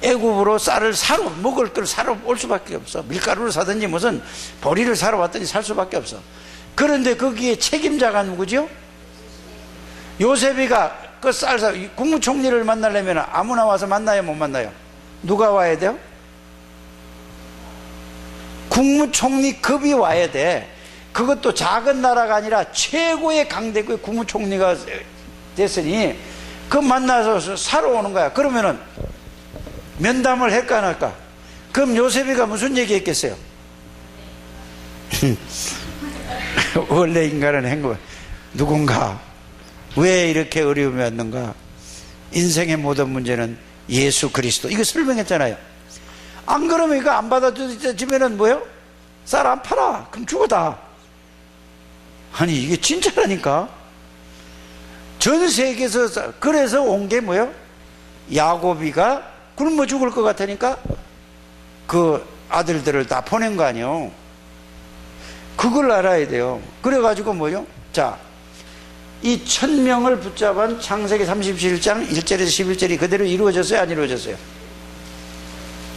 애굽으로 쌀을 사러 먹을 걸 사러 올 수밖에 없어. 밀가루를 사든지 무슨 보리를 사러 왔더니 살 수밖에 없어. 그런데 거기에 책임자가 누구죠? 요셉이가 그 쌀 사 국무총리를 만나려면 아무나 와서 만나요, 못 만나요? 누가 와야 돼요? 국무총리급이 와야 돼. 그것도 작은 나라가 아니라 최고의 강대국의 국무총리가 됐으니 그 만나서 사러 오는 거야. 그러면은 면담을 할까 안 할까? 그럼 요셉이가 무슨 얘기 했겠어요? 원래 인간은 행복, 누군가 왜 이렇게 어려움이 왔는가? 인생의 모든 문제는 예수 그리스도. 이거 설명했잖아요. 안 그러면 이거 안 받아주면은 뭐요? 쌀 안 팔아. 그럼 죽어다. 아니 이게 진짜라니까. 전 세계에서 그래서 온 게 뭐요? 야곱이가 굶어 죽을 것 같으니까 그 아들들을 다 보낸 거 아니에요. 그걸 알아야 돼요. 그래가지고 뭐요? 자, 이 1000명을 붙잡은 창세기 37장 1절에서 11절이 그대로 이루어졌어요? 안 이루어졌어요?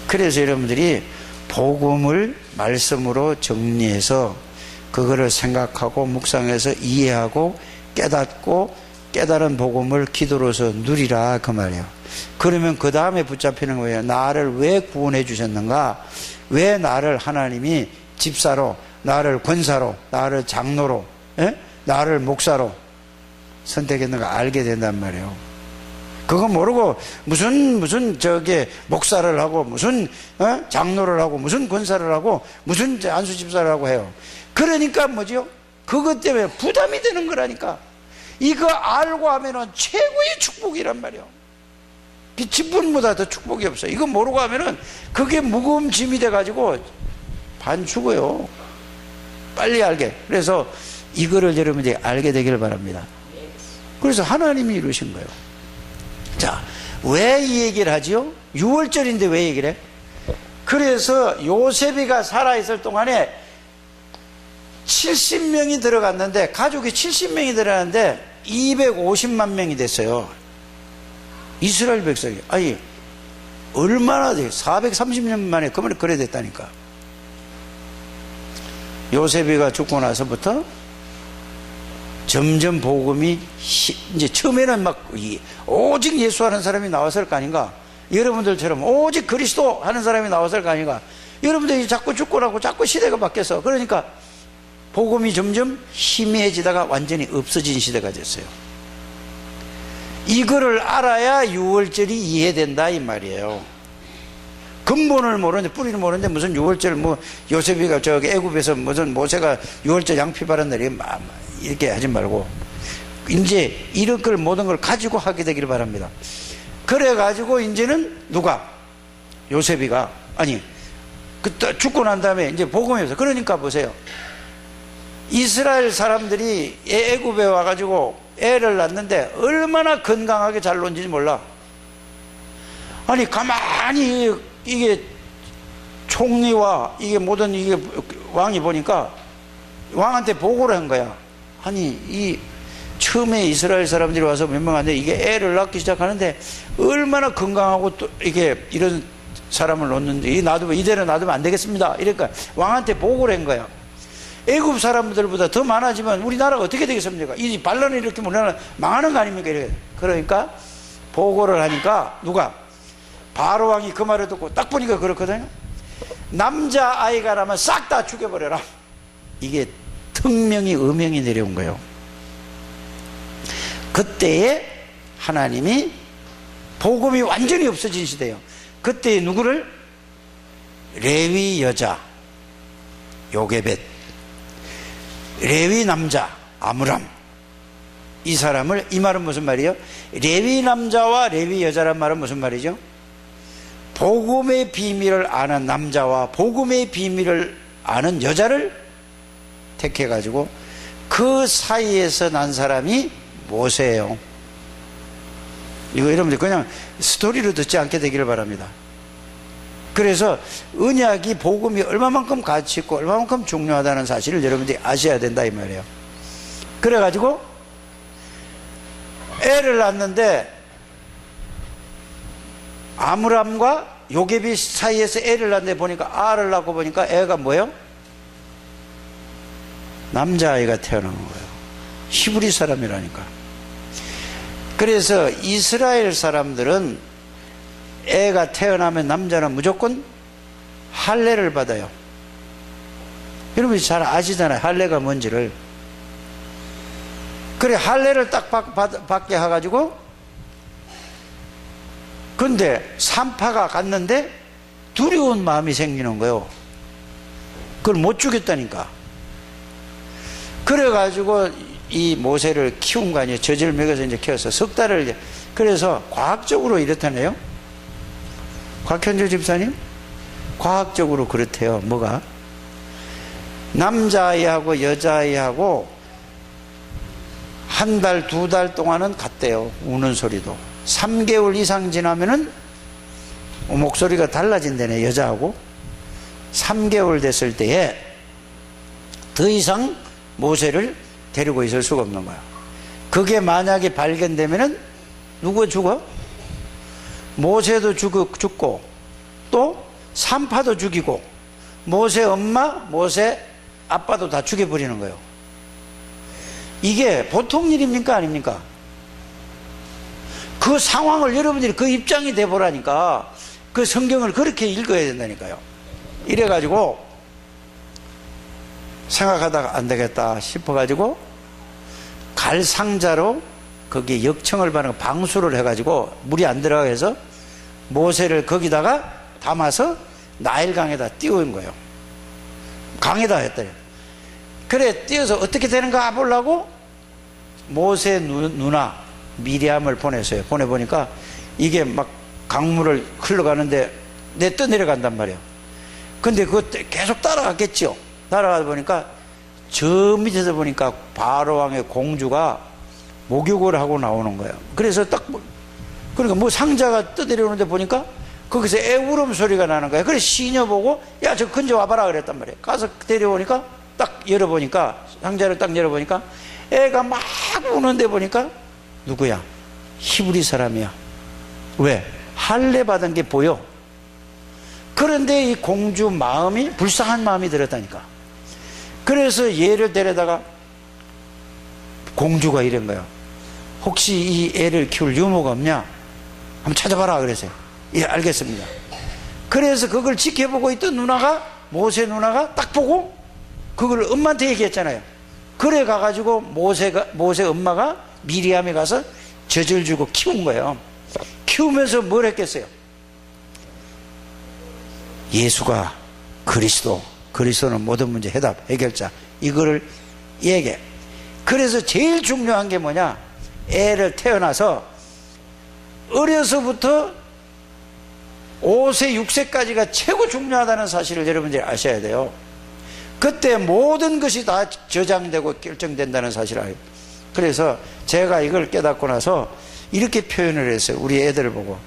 그래서 여러분들이 복음을 말씀으로 정리해서 그거를 생각하고 묵상해서 이해하고 깨닫고 깨달은 복음을 기도로서 누리라 그 말이에요. 그러면 그 다음에 붙잡히는 거예요. 나를 왜 구원해 주셨는가? 왜 나를 하나님이 집사로, 나를 권사로, 나를 장로로, 나를 목사로 선택했는가 알게 된단 말이에요. 그거 모르고 무슨 저게 목사를 하고 무슨 장로를 하고 무슨 권사를 하고 무슨 안수 집사를 하고 해요. 그러니까 뭐죠? 그것 때문에 부담이 되는 거라니까. 이거 알고 하면은 최고의 축복이란 말이에요. 빛분보다 더 축복이 없어요. 이거 모르고 하면은 그게 무거운 짐이 돼가지고 반 죽어요. 빨리 알게. 그래서 이거를 여러분들이 알게 되기를 바랍니다. 그래서 하나님이 이루신 거예요. 자, 왜 이 얘기를 하지요? 6월절인데 왜 얘기를 해? 그래서 요셉이가 살아있을 동안에 70명이 들어갔는데, 가족이 70명이 들어갔는데 250만 명이 됐어요. 이스라엘 백성이. 아니, 얼마나 돼? 430년 만에 그래 됐다니까. 요셉이가 죽고 나서부터 점점 복음이 이제 처음에는 막 오직 예수 하는 사람이 나왔을 거 아닌가? 여러분들처럼 오직 그리스도 하는 사람이 나왔을 거 아닌가? 여러분들이 자꾸 죽고 나고 자꾸 시대가 바뀌어서, 그러니까 복음이 점점 희미해지다가 완전히 없어진 시대가 됐어요. 이거를 알아야 6월절이 이해된다 이 말이에요. 근본을 모르는데, 뿌리를 모르는데 무슨 6월절, 뭐 요셉이가 저기 애굽에서 무슨 모세가 6월절 양피 바른 날이 이렇게 하지 말고, 이제 이런 걸 모든 걸 가지고 하게 되기를 바랍니다. 그래 가지고 이제는 누가, 요셉이가, 아니 그때 죽고 난 다음에 이제 복음이 없어. 그러니까 보세요, 이스라엘 사람들이 애굽에 와가지고 애를 낳는데 얼마나 건강하게 잘 논지 몰라. 아니 가만히 이게 총리와 이게 모든 이게 왕이 보니까 왕한테 보고를 한 거야. 아니 이 처음에 이스라엘 사람들이 와서 몇 명 안 돼, 이게 애를 낳기 시작하는데 얼마나 건강하고 또 이게 이런 사람을 놓는데 이대로 놔두면 안 되겠습니다. 이러니까 왕한테 보고를 한 거야. 애굽 사람들보다 더 많아지면 우리나라가 어떻게 되겠습니까? 이 반란을 일으키면 우리나라 망하는 거 아닙니까? 이렇게. 그러니까 보고를 하니까 누가, 바로 왕이 그 말을 듣고 딱 보니까 그렇거든요. 남자아이가라면 싹 다 죽여버려라. 이게 특명이 음명이 내려온 거예요. 그때에 하나님이 복음이 완전히 없어진 시대예요. 그때 누구를? 레위 여자 요게벳, 레위 남자 아므람, 이 사람을, 이 말은 무슨 말이에요? 레위 남자와 레위 여자란 말은 무슨 말이죠? 복음의 비밀을 아는 남자와 복음의 비밀을 아는 여자를 택해 가지고 그 사이에서 난 사람이 모세예요. 이거 여러분들 그냥 스토리로 듣지 않게 되기를 바랍니다. 그래서 언약이, 복음이 얼마만큼 가치 있고 얼마만큼 중요하다는 사실을 여러분들이 아셔야 된다 이 말이에요. 그래가지고 애를 낳는데 아므람과 요게벳 사이에서 애를 낳는데 보니까, 알을 낳고 보니까 애가 뭐예요? 남자아이가 태어난 거예요. 히브리 사람이라니까. 그래서 이스라엘 사람들은 애가 태어나면 남자는 무조건 할례를 받아요. 여러분이 잘 아시잖아요, 할례가 뭔지를. 그래, 할례를 딱 받게 해가지고, 근데 산파가 갔는데 두려운 마음이 생기는 거예요. 그걸 못 죽였다니까. 그래가지고 이 모세를 키운 거 아니에요. 젖을 먹여서 이제 키워서 석 달을. 그래서 과학적으로 이렇다네요. 곽현주 집사님, 과학적으로 그렇대요. 뭐가? 남자아이하고 여자아이하고 한 달, 두 달 동안은 같대요. 우는 소리도. 3개월 이상 지나면은 목소리가 달라진다네, 여자하고. 3개월 됐을 때에 더 이상 모세를 데리고 있을 수가 없는 거야. 그게 만약에 발견되면은 누가 죽어? 모세도 죽고 또 산파도 죽이고 모세 엄마, 모세 아빠도 다 죽여버리는 거예요. 이게 보통 일입니까 아닙니까? 그 상황을 여러분들이 그 입장이 돼보라니까. 그 성경을 그렇게 읽어야 된다니까요. 이래가지고 생각하다가 안 되겠다 싶어가지고 갈 상자로 거기에 역청을 받는 방수를 해가지고 물이 안 들어가게 해서 모세를 거기다가 담아서 나일강에다 띄운 거예요. 강에다 했더니. 그래, 띄어서 어떻게 되는가 보려고 모세 누나 미리암을 보냈어요. 보내보니까 이게 막 강물을 흘러가는데 떠내려간단 말이에요. 근데 그거 계속 따라갔겠죠. 따라가다 보니까 저 밑에서 보니까 바로왕의 공주가 목욕을 하고 나오는 거예요. 그래서 그러니까 뭐 상자가 떠내려오는데 보니까 거기서 애 울음소리가 나는 거예요. 그래서 시녀 보고 야, 저 건져 와봐라 그랬단 말이에요. 가서 데려오니까 딱 열어보니까, 상자를 딱 열어보니까 애가 막 우는데 보니까 누구야? 히브리 사람이야. 왜? 할례 받은 게 보여. 그런데 이 공주 마음이 불쌍한 마음이 들었다니까. 그래서 얘를 데려다가 공주가 이런 거야. 혹시 이 애를 키울 유모가 없냐? 한번 찾아봐라 그랬어요. 예, 알겠습니다. 그래서 그걸 지켜보고 있던 누나가, 모세 누나가 딱 보고 그걸 엄마한테 얘기했잖아요. 그래 가가지고 모세 엄마가 미리암에 가서 젖을 주고 키운 거예요. 키우면서 뭘 했겠어요? 예수가 그리스도는 모든 문제 해결자, 이거를 얘기해. 그래서 제일 중요한 게 뭐냐? 애를 태어나서 어려서부터 5세, 6세까지가 최고 중요하다는 사실을 여러분들이 아셔야 돼요. 그때 모든 것이 다 저장되고 결정된다는 사실을 알아요. 그래서 제가 이걸 깨닫고 나서 이렇게 표현을 했어요. 우리 애들을 보고.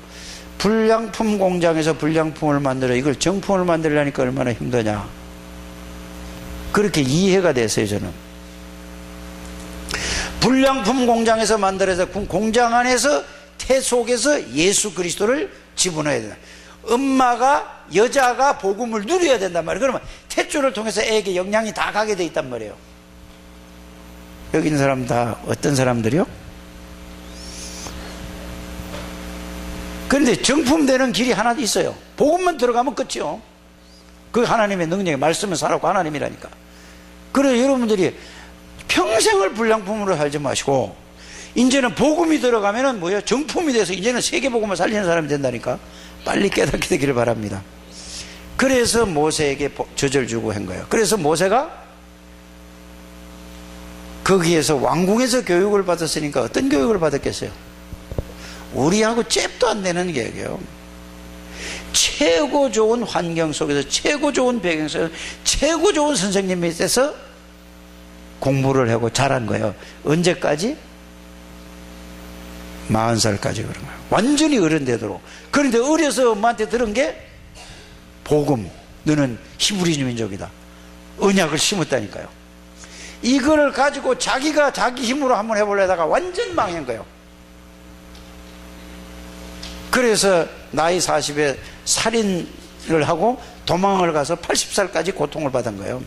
불량품 공장에서 불량품을 만들어 이걸 정품을 만들려니까 얼마나 힘드냐. 그렇게 이해가 됐어요, 저는. 불량품 공장에서 만들어서 공장 안에서 태 속에서 예수 그리스도를 집어넣어야 된다. 엄마가, 여자가 복음을 누려야 된단 말이에요. 그러면 탯줄을 통해서 애에게 영향이 다 가게 돼 있단 말이에요. 여기 있는 사람 다 어떤 사람들이요? 그런데 정품되는 길이 하나 있어요. 복음만 들어가면 끝이요. 그 하나님의 능력에 말씀을 살았고 하나님이라니까. 그래서 여러분들이 평생을 불량품으로 살지 마시고 이제는 복음이 들어가면은 뭐예요? 정품이 돼서 이제는 세계 복음을 살리는 사람이 된다니까. 빨리 깨닫게 되기를 바랍니다. 그래서 모세에게 젖을 주고 한 거예요. 그래서 모세가 거기에서 왕궁에서 교육을 받았으니까 어떤 교육을 받았겠어요? 우리하고 잽도 안 되는 교육이에요. 최고 좋은 환경 속에서, 최고 좋은 배경 속에서, 최고 좋은 선생님 밑에서 공부를 하고 자란 거예요. 언제까지? 40살까지 그런 거예요. 완전히 어른 되도록. 그런데 어려서 엄마한테 들은 게 복음, 너는 히브리 민족이다. 언약을 심었다니까요. 이걸 가지고 자기가 자기 힘으로 한번 해보려다가 완전 망한 거예요. 그래서 나이 40에 살인을 하고 도망을 가서 80살까지 고통을 받은 거예요.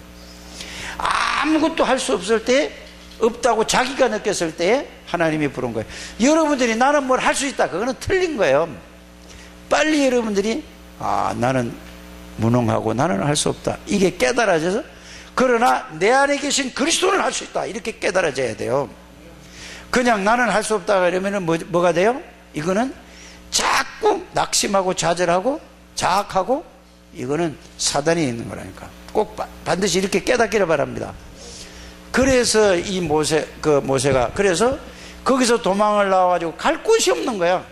아무것도 할 수 없을 때, 없다고 자기가 느꼈을 때 하나님이 부른 거예요. 여러분들이 나는 뭘 할 수 있다, 그거는 틀린 거예요. 빨리 여러분들이 나는 무능하고 나는 할 수 없다, 이게 깨달아져서, 그러나 내 안에 계신 그리스도는 할 수 있다, 이렇게 깨달아져야 돼요. 그냥 나는 할 수 없다 이러면은 뭐가 돼요? 이거는 자꾸 낙심하고 좌절하고 자학하고, 이거는 사단이 있는 거라니까. 꼭 반드시 이렇게 깨닫기를 바랍니다. 그래서 이 모세가 그래서 거기서 도망을 나와가지고 갈 곳이 없는 거야.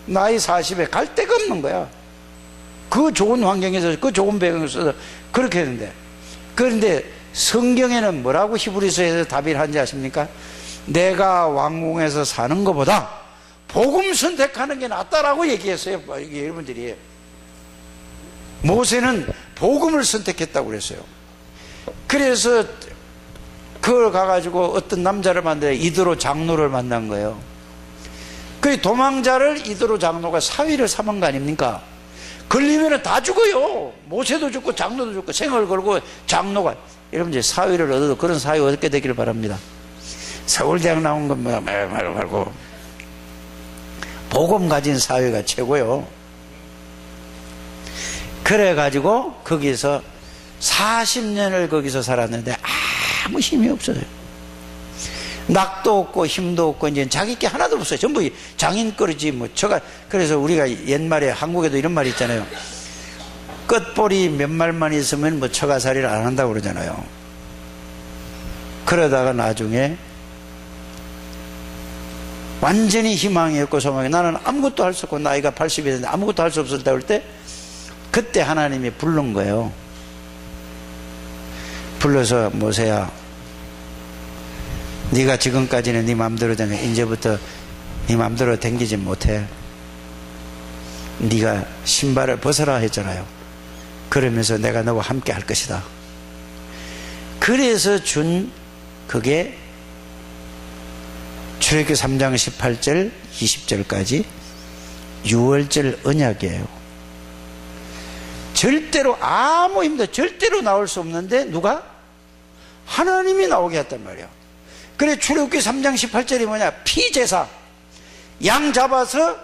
나이 40에 갈 데가 없는 거야. 그 좋은 환경에서, 그 좋은 배경에서 그렇게 했는데, 그런데 성경에는 뭐라고 히브리서에서 답을 한지 아십니까? 내가 왕궁에서 사는 것보다 복음 선택하는 게 낫다라고 얘기했어요. 여러분들이. 모세는 복음을 선택했다고 그랬어요. 그래서 그걸 가가지고 어떤 남자를 만나요. 이드로 장로를 만난 거예요. 그 도망자를 이드로 장로가 사위를 삼은 거 아닙니까? 걸리면 다 죽어요. 모세도 죽고 장로도 죽고 생을 걸고 장로가. 여러분, 이제 사위를 얻어도 그런 사위 얻게 되기를 바랍니다. 서울대학 나온 건 말고 복음 가진 사위가 최고요. 그래가지고 거기서 40년을 거기서 살았는데 아무 힘이 없어요. 낙도 없고 힘도 없고 이제 자기 게 하나도 없어요. 전부 장인거리지 뭐. 그래서 우리가 옛말에 한국에도 이런 말이 있잖아요. 끝볼이 몇 말만 있으면 뭐 처가살이를 안 한다고 그러잖아요. 그러다가 나중에 완전히 희망이 없고 소망이, 나는 아무것도 할 수 없고 나이가 80이 됐는데 아무것도 할 수 없을 때, 그때 하나님이 부른 거예요. 불러서 모세야, 네가 지금까지는 네 마음대로 댕겨, 이제부터 네 마음대로 댕기지 못해. 네가 신발을 벗어라 했잖아요. 그러면서 내가 너와 함께 할 것이다. 그래서 준 그게 출애굽기 3장 18절 20절까지 유월절 언약이에요. 절대로 아무 힘도 절대로 나올 수 없는데 누가? 하나님이 나오게 했단 말이에요. 그래 출애굽기 3장 18절이 뭐냐? 피제사. 양 잡아서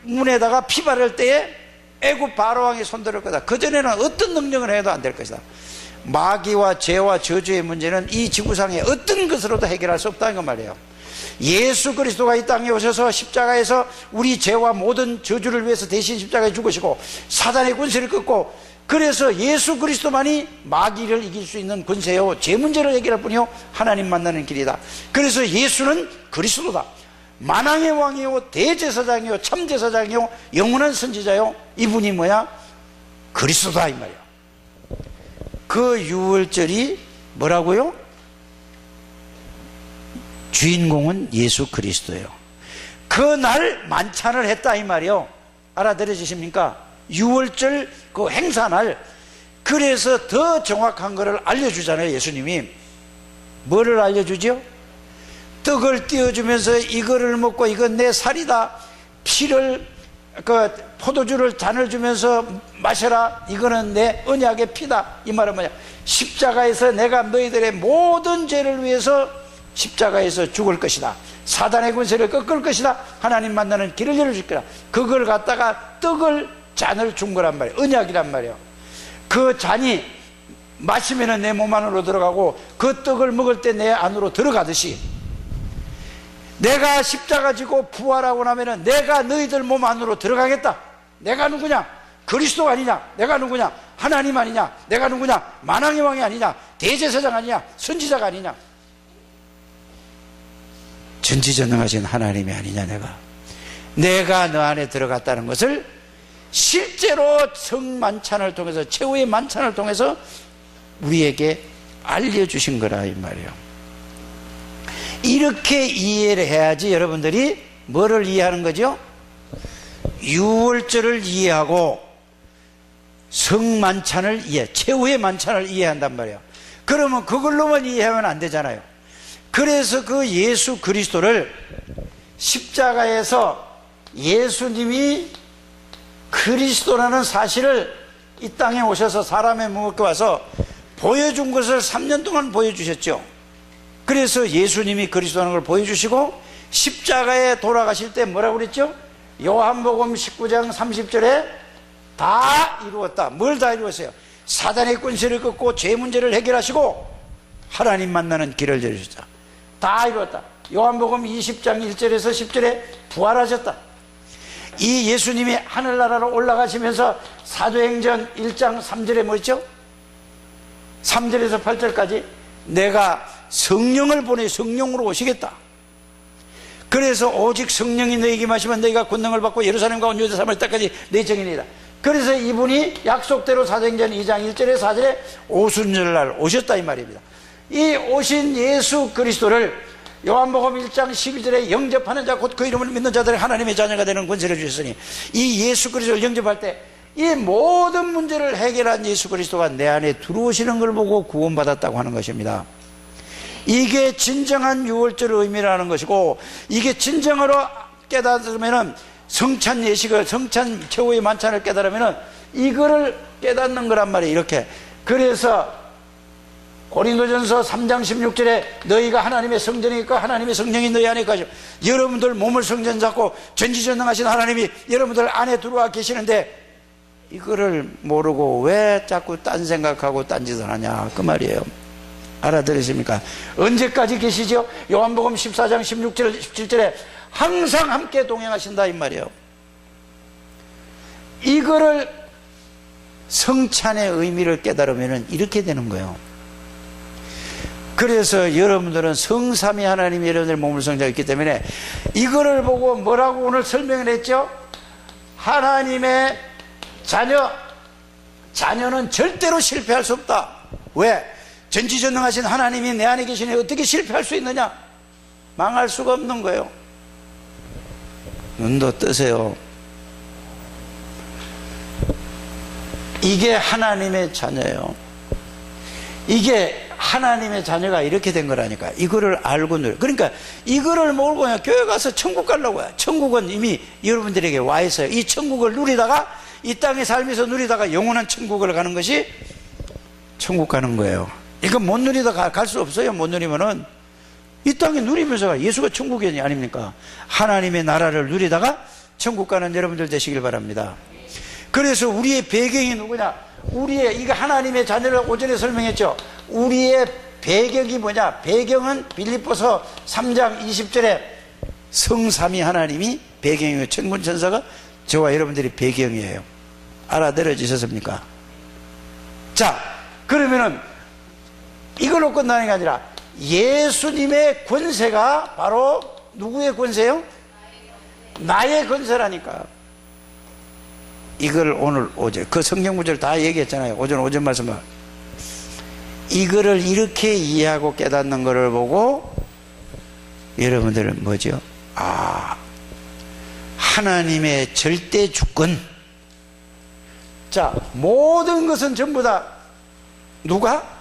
문에다가 피 바를 때에 애굽 바로왕이 손들을 거다. 그전에는 어떤 능력을 해도 안 될 것이다. 마귀와 죄와 저주의 문제는 이 지구상에 어떤 것으로도 해결할 수 없다는 거 말이에요. 예수 그리스도가 이 땅에 오셔서 십자가에서 우리 죄와 모든 저주를 위해서 대신 십자가에 죽으시고 사단의 권세를 끊고, 그래서 예수 그리스도만이 마귀를 이길 수 있는 권세요, 죄 문제를 해결할 뿐이요 하나님 만나는 길이다. 그래서 예수는 그리스도다. 만왕의 왕이요 대제사장이요 참제사장이요 영원한 선지자요. 이분이 뭐야? 그리스도다 이 말이야. 그 유월절이 뭐라고요? 주인공은 예수 그리스도예요. 그날 만찬을 했다 이 말이요. 알아들으십니까? 유월절 그 행사날. 그래서 더 정확한 것을 알려주잖아요. 예수님이 뭐를 알려주죠? 떡을 띄워주면서 이거를 먹고 이건 내 살이다, 피를 그 포도주를 잔을 주면서 마셔라, 이거는 내 언약의 피다. 이 말은 뭐냐? 십자가에서 내가 너희들의 모든 죄를 위해서 십자가에서 죽을 것이다. 사단의 권세를 꺾을 것이다. 하나님 만나는 길을 열어줄 거다. 그걸 갖다가 떡을 잔을 준 거란 말이에요. 언약이란 말이에요. 그 잔이 마시면 내 몸 안으로 들어가고 그 떡을 먹을 때 내 안으로 들어가듯이, 내가 십자가 지고 부활하고 나면은 내가 너희들 몸 안으로 들어가겠다. 내가 누구냐? 그리스도 아니냐? 내가 누구냐? 하나님 아니냐? 내가 누구냐? 만왕의 왕이 아니냐? 대제사장 아니냐? 선지자가 아니냐? 전지전능하신 하나님이 아니냐? 내가 너 안에 들어갔다는 것을 실제로 성만찬을 통해서, 최후의 만찬을 통해서 우리에게 알려주신 거라 이 말이에요. 이렇게 이해를 해야지 여러분들이 뭐를 이해하는 거죠? 유월절을 이해하고 성만찬을 최후의 만찬을 이해한단 말이에요. 그러면 그걸로만 이해하면 안 되잖아요. 그래서 그 예수 그리스도를 십자가에서 예수님이 그리스도라는 사실을 이 땅에 오셔서 사람의 몸을 와서 보여준 것을 3년 동안 보여주셨죠. 그래서 예수님이 그리스도라는 걸 보여주시고 십자가에 돌아가실 때 뭐라고 그랬죠? 요한복음 19장 30절에 다 이루었다. 뭘 다 이루었어요? 사단의 권세를 꺾고 죄 문제를 해결하시고 하나님 만나는 길을 열어주셨다. 다 이루었다. 요한복음 20장 1절에서 10절에 부활하셨다. 이 예수님이 하늘나라로 올라가시면서 사도행전 1장 3절에 뭐였죠? 3절에서 8절까지 내가 성령을 보내 성령으로 오시겠다. 그래서 오직 성령이 너에게 마시면 너희가 권능을 받고 예루살렘과 온 유대 사마리아 땅까지 내 증인이다. 그래서 이분이 약속대로 사도행전 2장 1절에 4절에 오순절날 오셨다 이 말입니다. 이 오신 예수 그리스도를 요한복음 1장 11절에 영접하는 자 곧 그 이름을 믿는 자들이 하나님의 자녀가 되는 권세를 주셨으니, 이 예수 그리스도를 영접할 때 이 모든 문제를 해결한 예수 그리스도가 내 안에 들어오시는 걸 보고 구원받았다고 하는 것입니다. 이게 진정한 유월절의 의미라는 것이고, 이게 진정으로 깨달으면은 성찬 예식을, 성찬 최후의 만찬을 깨달으면은 이거를 깨닫는 거란 말이에요. 이렇게. 그래서 고린도전서 3장 16절에 너희가 하나님의 성전이니까 하나님의 성령이 너희 안에 가시고, 여러분들 몸을 성전 잡고 전지전능하신 하나님이 여러분들 안에 들어와 계시는데 이거를 모르고 왜 자꾸 딴 생각하고 딴 짓을 하냐 그 말이에요. 알아들으십니까? 언제까지 계시죠? 요한복음 14장 16절 17절에 항상 함께 동행하신다 이 말이에요. 이거를 성찬의 의미를 깨달으면 이렇게 되는 거예요. 그래서 여러분들은 성삼위 하나님이 여러분들 몸을 성전했기 때문에 이거를 보고 뭐라고 오늘 설명을 했죠? 하나님의 자녀는 절대로 실패할 수 없다. 왜? 전지전능하신 하나님이 내 안에 계시니 어떻게 실패할 수 있느냐? 망할 수가 없는 거예요. 눈도 뜨세요. 이게 하나님의 자녀예요. 이게 하나님의 자녀가 이렇게 된 거라니까. 이거를 알고 누려. 그러니까 이거를 모르고 그냥 교회 가서 천국 가려고 해요. 천국은 이미 여러분들에게 와 있어요. 이 천국을 누리다가, 이 땅에 살면서 누리다가 영원한 천국을 가는 것이 천국 가는 거예요. 이거 못 누리다가 갈 수 없어요. 못 누리면은 이 땅에 누리면서 예수가 천국이 아닙니까? 하나님의 나라를 누리다가 천국 가는 여러분들 되시길 바랍니다. 그래서 우리의 배경이 누구냐? 이거 하나님의 자녀를 오전에 설명했죠. 우리의 배경이 뭐냐? 배경은 빌립보서 3장 20절에 성삼위 하나님이 배경이고 천군 천사가 저와 여러분들이 배경이에요. 알아들어지셨습니까? 자, 그러면은 이걸로 끝나는 게 아니라 예수님의 권세가 바로 누구의 권세요? 나의 권세라니까. 이걸 오늘 어제 그 성경 구절 다 얘기했잖아요. 오전 말씀을. 이거를 이렇게 이해하고 깨닫는 것을 보고 여러분들은 뭐죠? 하나님의 절대 주권. 자, 모든 것은 전부 다 누가?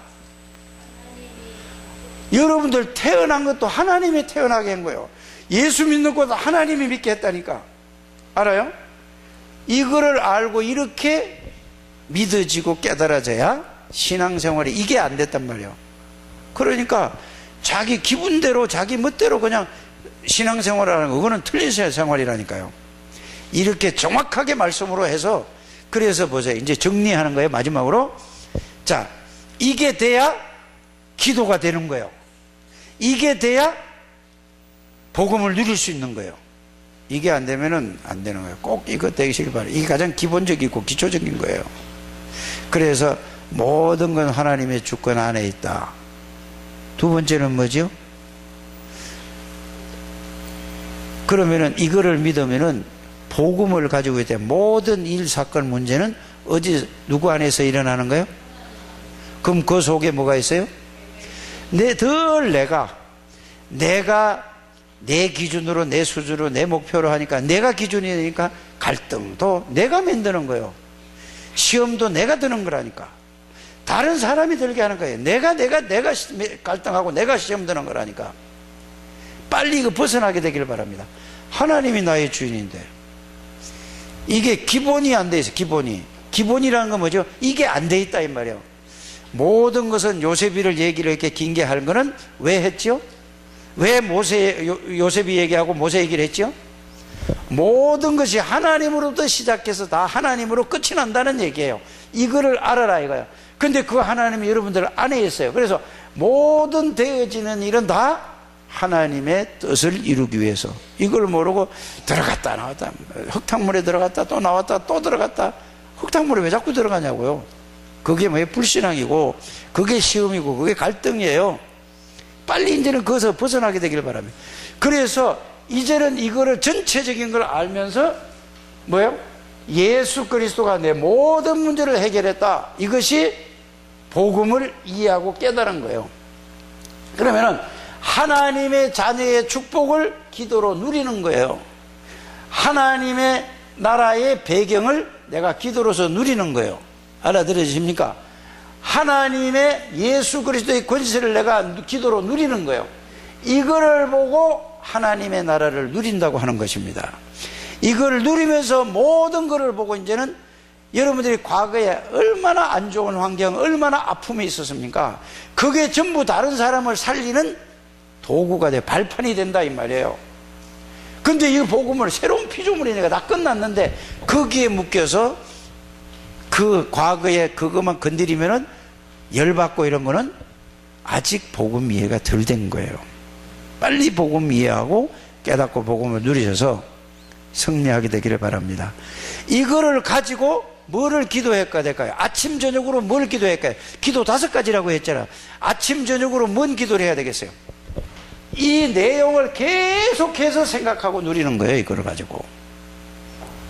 여러분들 태어난 것도 하나님이 태어나게 한 거예요. 예수 믿는 것도 하나님이 믿게 했다니까. 알아요? 이거를 알고 이렇게 믿어지고 깨달아져야 신앙생활이 이게 안 됐단 말이에요. 그러니까 자기 기분대로 자기 멋대로 그냥 신앙생활을 하는 거, 그거는 틀린 생활이라니까요. 이렇게 정확하게 말씀으로 해서, 그래서 보세요. 이제 정리하는 거예요. 마지막으로. 자, 이게 돼야 기도가 되는 거예요. 이게 돼야 복음을 누릴 수 있는 거예요. 이게 안 되면은 안 되는 거예요. 꼭 이거 되시길 바라요. 이게 가장 기본적이고 기초적인 거예요. 그래서 모든 건 하나님의 주권 안에 있다. 두 번째는 뭐죠? 그러면은 이거를 믿으면은 복음을 가지고 있을 때 모든 일, 사건, 문제는 어디 누구 안에서 일어나는 거예요? 그럼 그 속에 뭐가 있어요? 내가 내 기준으로, 내 수준으로, 내 목표로 하니까, 내가 기준이 되니까 갈등도 내가 만드는 거예요. 시험도 내가 드는 거라니까. 다른 사람이 들게 하는 거예요. 내가 갈등하고 내가 시험 드는 거라니까. 빨리 이거 벗어나게 되기를 바랍니다. 하나님이 나의 주인인데 이게 기본이 안 돼 있어. 기본이라는 건 뭐죠? 이게 안 돼 있다 이 말이에요. 모든 것은 요셉이를 얘기를 이렇게 긴게 할 거는 왜 했죠? 왜 요셉이 얘기하고 모세 얘기를 했죠? 모든 것이 하나님으로부터 시작해서 다 하나님으로 끝이 난다는 얘기예요. 이거를 알아라 이거야. 근데 그 하나님이 여러분들 안에 있어요. 그래서 모든 되어지는 일은 다 하나님의 뜻을 이루기 위해서. 이걸 모르고 들어갔다 나왔다, 흙탕물에 들어갔다 또 나왔다 또 들어갔다. 흙탕물에 왜 자꾸 들어가냐고요. 그게 뭐예요? 불신앙이고, 그게 시험이고, 그게 갈등이에요. 빨리 이제는 거기서 벗어나게 되기를 바랍니다. 그래서 이제는 이거를 전체적인 걸 알면서 뭐예요? 예수 그리스도가 내 모든 문제를 해결했다. 이것이 복음을 이해하고 깨달은 거예요. 그러면은 하나님의 자녀의 축복을 기도로 누리는 거예요. 하나님의 나라의 배경을 내가 기도로서 누리는 거예요. 알아들으십니까? 하나님의 예수 그리스도의 권세를 내가 기도로 누리는 거예요. 이거를 보고 하나님의 나라를 누린다고 하는 것입니다. 이걸 누리면서 모든 것을 보고 이제는 여러분들이 과거에 얼마나 안 좋은 환경, 얼마나 아픔이 있었습니까? 그게 전부 다른 사람을 살리는 도구가 돼, 발판이 된다 이 말이에요. 근데 이 복음을 새로운 피조물이니까 다 끝났는데 거기에 묶여서 그 과거에 그것만 건드리면은 열받고 이런 거는 아직 복음 이해가 덜 된 거예요. 빨리 복음 이해하고 깨닫고 복음을 누리셔서 승리하게 되기를 바랍니다. 이거를 가지고 뭐를 기도해야 될까요? 아침 저녁으로 뭘 기도해야 할까요? 기도 5가지라고 했잖아. 아침 저녁으로 뭔 기도를 해야 되겠어요? 이 내용을 계속해서 생각하고 누리는 거예요. 이거를 가지고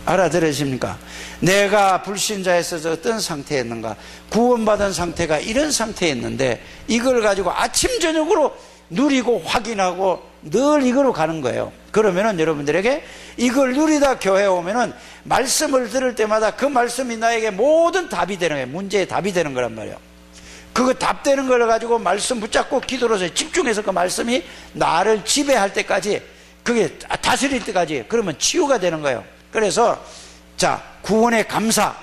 알아들으십니까? 내가 불신자에서 어떤 상태였는가, 구원받은 상태가 이런 상태였는데 이걸 가지고 아침 저녁으로 누리고 확인하고 늘 이거로 가는 거예요. 그러면은 여러분들에게 이걸 누리다 교회에 오면은 말씀을 들을 때마다 그 말씀이 나에게 모든 답이 되는 거예요. 문제의 답이 되는 거란 말이에요. 그거 답되는 걸 가지고 말씀 붙잡고 기도로서 집중해서 그 말씀이 나를 지배할 때까지, 그게 다스릴 때까지, 그러면 치유가 되는 거예요. 그래서 자, 구원의 감사,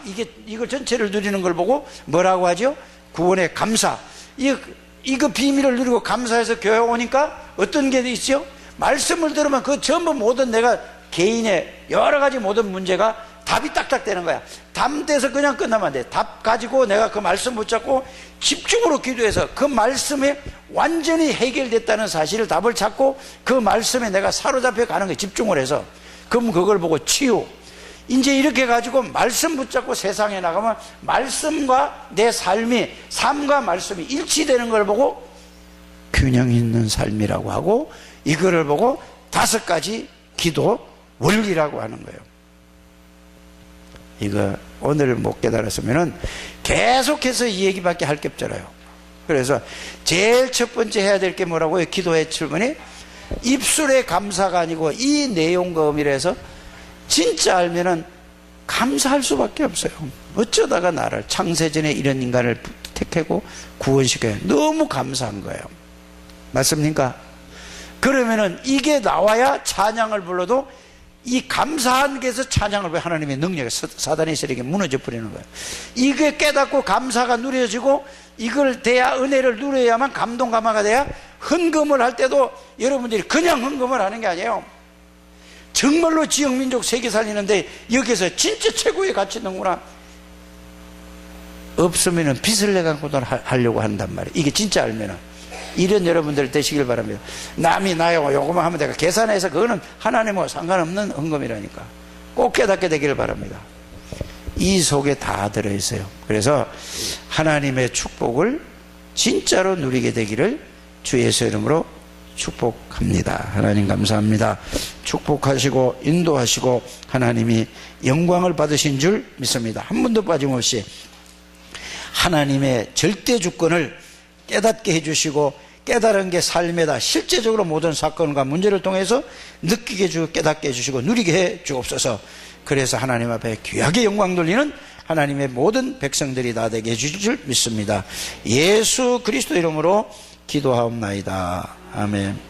이거 전체를 누리는 걸 보고 뭐라고 하죠? 구원의 감사. 이거 비밀을 누리고 감사해서 교회 오니까 어떤 게 있죠? 말씀을 들으면 그 전부 모든 내가 개인의 여러 가지 모든 문제가 답이 딱딱 되는 거야. 답돼서 그냥 끝나면 안 돼. 답 가지고 내가 그 말씀 붙잡고 집중으로 기도해서 그 말씀에 완전히 해결됐다는 사실을, 답을 찾고 그 말씀에 내가 사로잡혀 가는 거야. 집중을 해서. 그럼 그걸 보고 치유. 이제 이렇게 가지고 말씀 붙잡고 세상에 나가면 말씀과 내 삶과 말씀이 일치되는 걸 보고 균형 있는 삶이라고 하고, 이거를 보고 5가지 기도 원리라고 하는 거예요. 이거 오늘 못 깨달았으면은 계속해서 이 얘기밖에 할 게 없잖아요. 그래서 제일 첫 번째 해야 될 게 뭐라고요? 기도의 출근이 입술의 감사가 아니고 이 내용과 의미에서 진짜 알면은 감사할 수밖에 없어요. 어쩌다가 나를 창세전에 이런 인간을 택하고 구원시켜요. 너무 감사한 거예요. 맞습니까? 그러면은 이게 나와야 찬양을 불러도 이 감사한 게서 찬양을 왜 하나님의 능력에 사단의 세력에 무너져 버리는 거예요. 이게 깨닫고 감사가 누려지고 이걸 돼야, 은혜를 누려야만 감동 감화가 돼야 헌금을 할 때도 여러분들이 그냥 헌금을 하는 게 아니에요. 정말로 지역민족 세계 살리는데 여기서 진짜 최고의 가치 있는구나. 없으면은 빚을 내갖고도 하려고 한단 말이에요. 이게 진짜 알면은. 이런 여러분들 되시길 바랍니다. 남이 나요 요거만 하면 내가 계산해서, 그거는 하나님과 상관없는 헌금이라니까. 꼭 깨닫게 되기를 바랍니다. 이 속에 다 들어있어요. 그래서 하나님의 축복을 진짜로 누리게 되기를 주 예수의 이름으로 축복합니다. 하나님 감사합니다. 축복하시고 인도하시고 하나님이 영광을 받으신 줄 믿습니다. 한 번도 빠짐없이 하나님의 절대 주권을 깨닫게 해주시고, 깨달은 게 삶에다 실제적으로 모든 사건과 문제를 통해서 느끼게 해주고 깨닫게 해주시고 누리게 해 주옵소서. 그래서 하나님 앞에 귀하게 영광 돌리는 하나님의 모든 백성들이 다 되게 해주실 줄 믿습니다. 예수 그리스도 이름으로 기도하옵나이다. 아멘.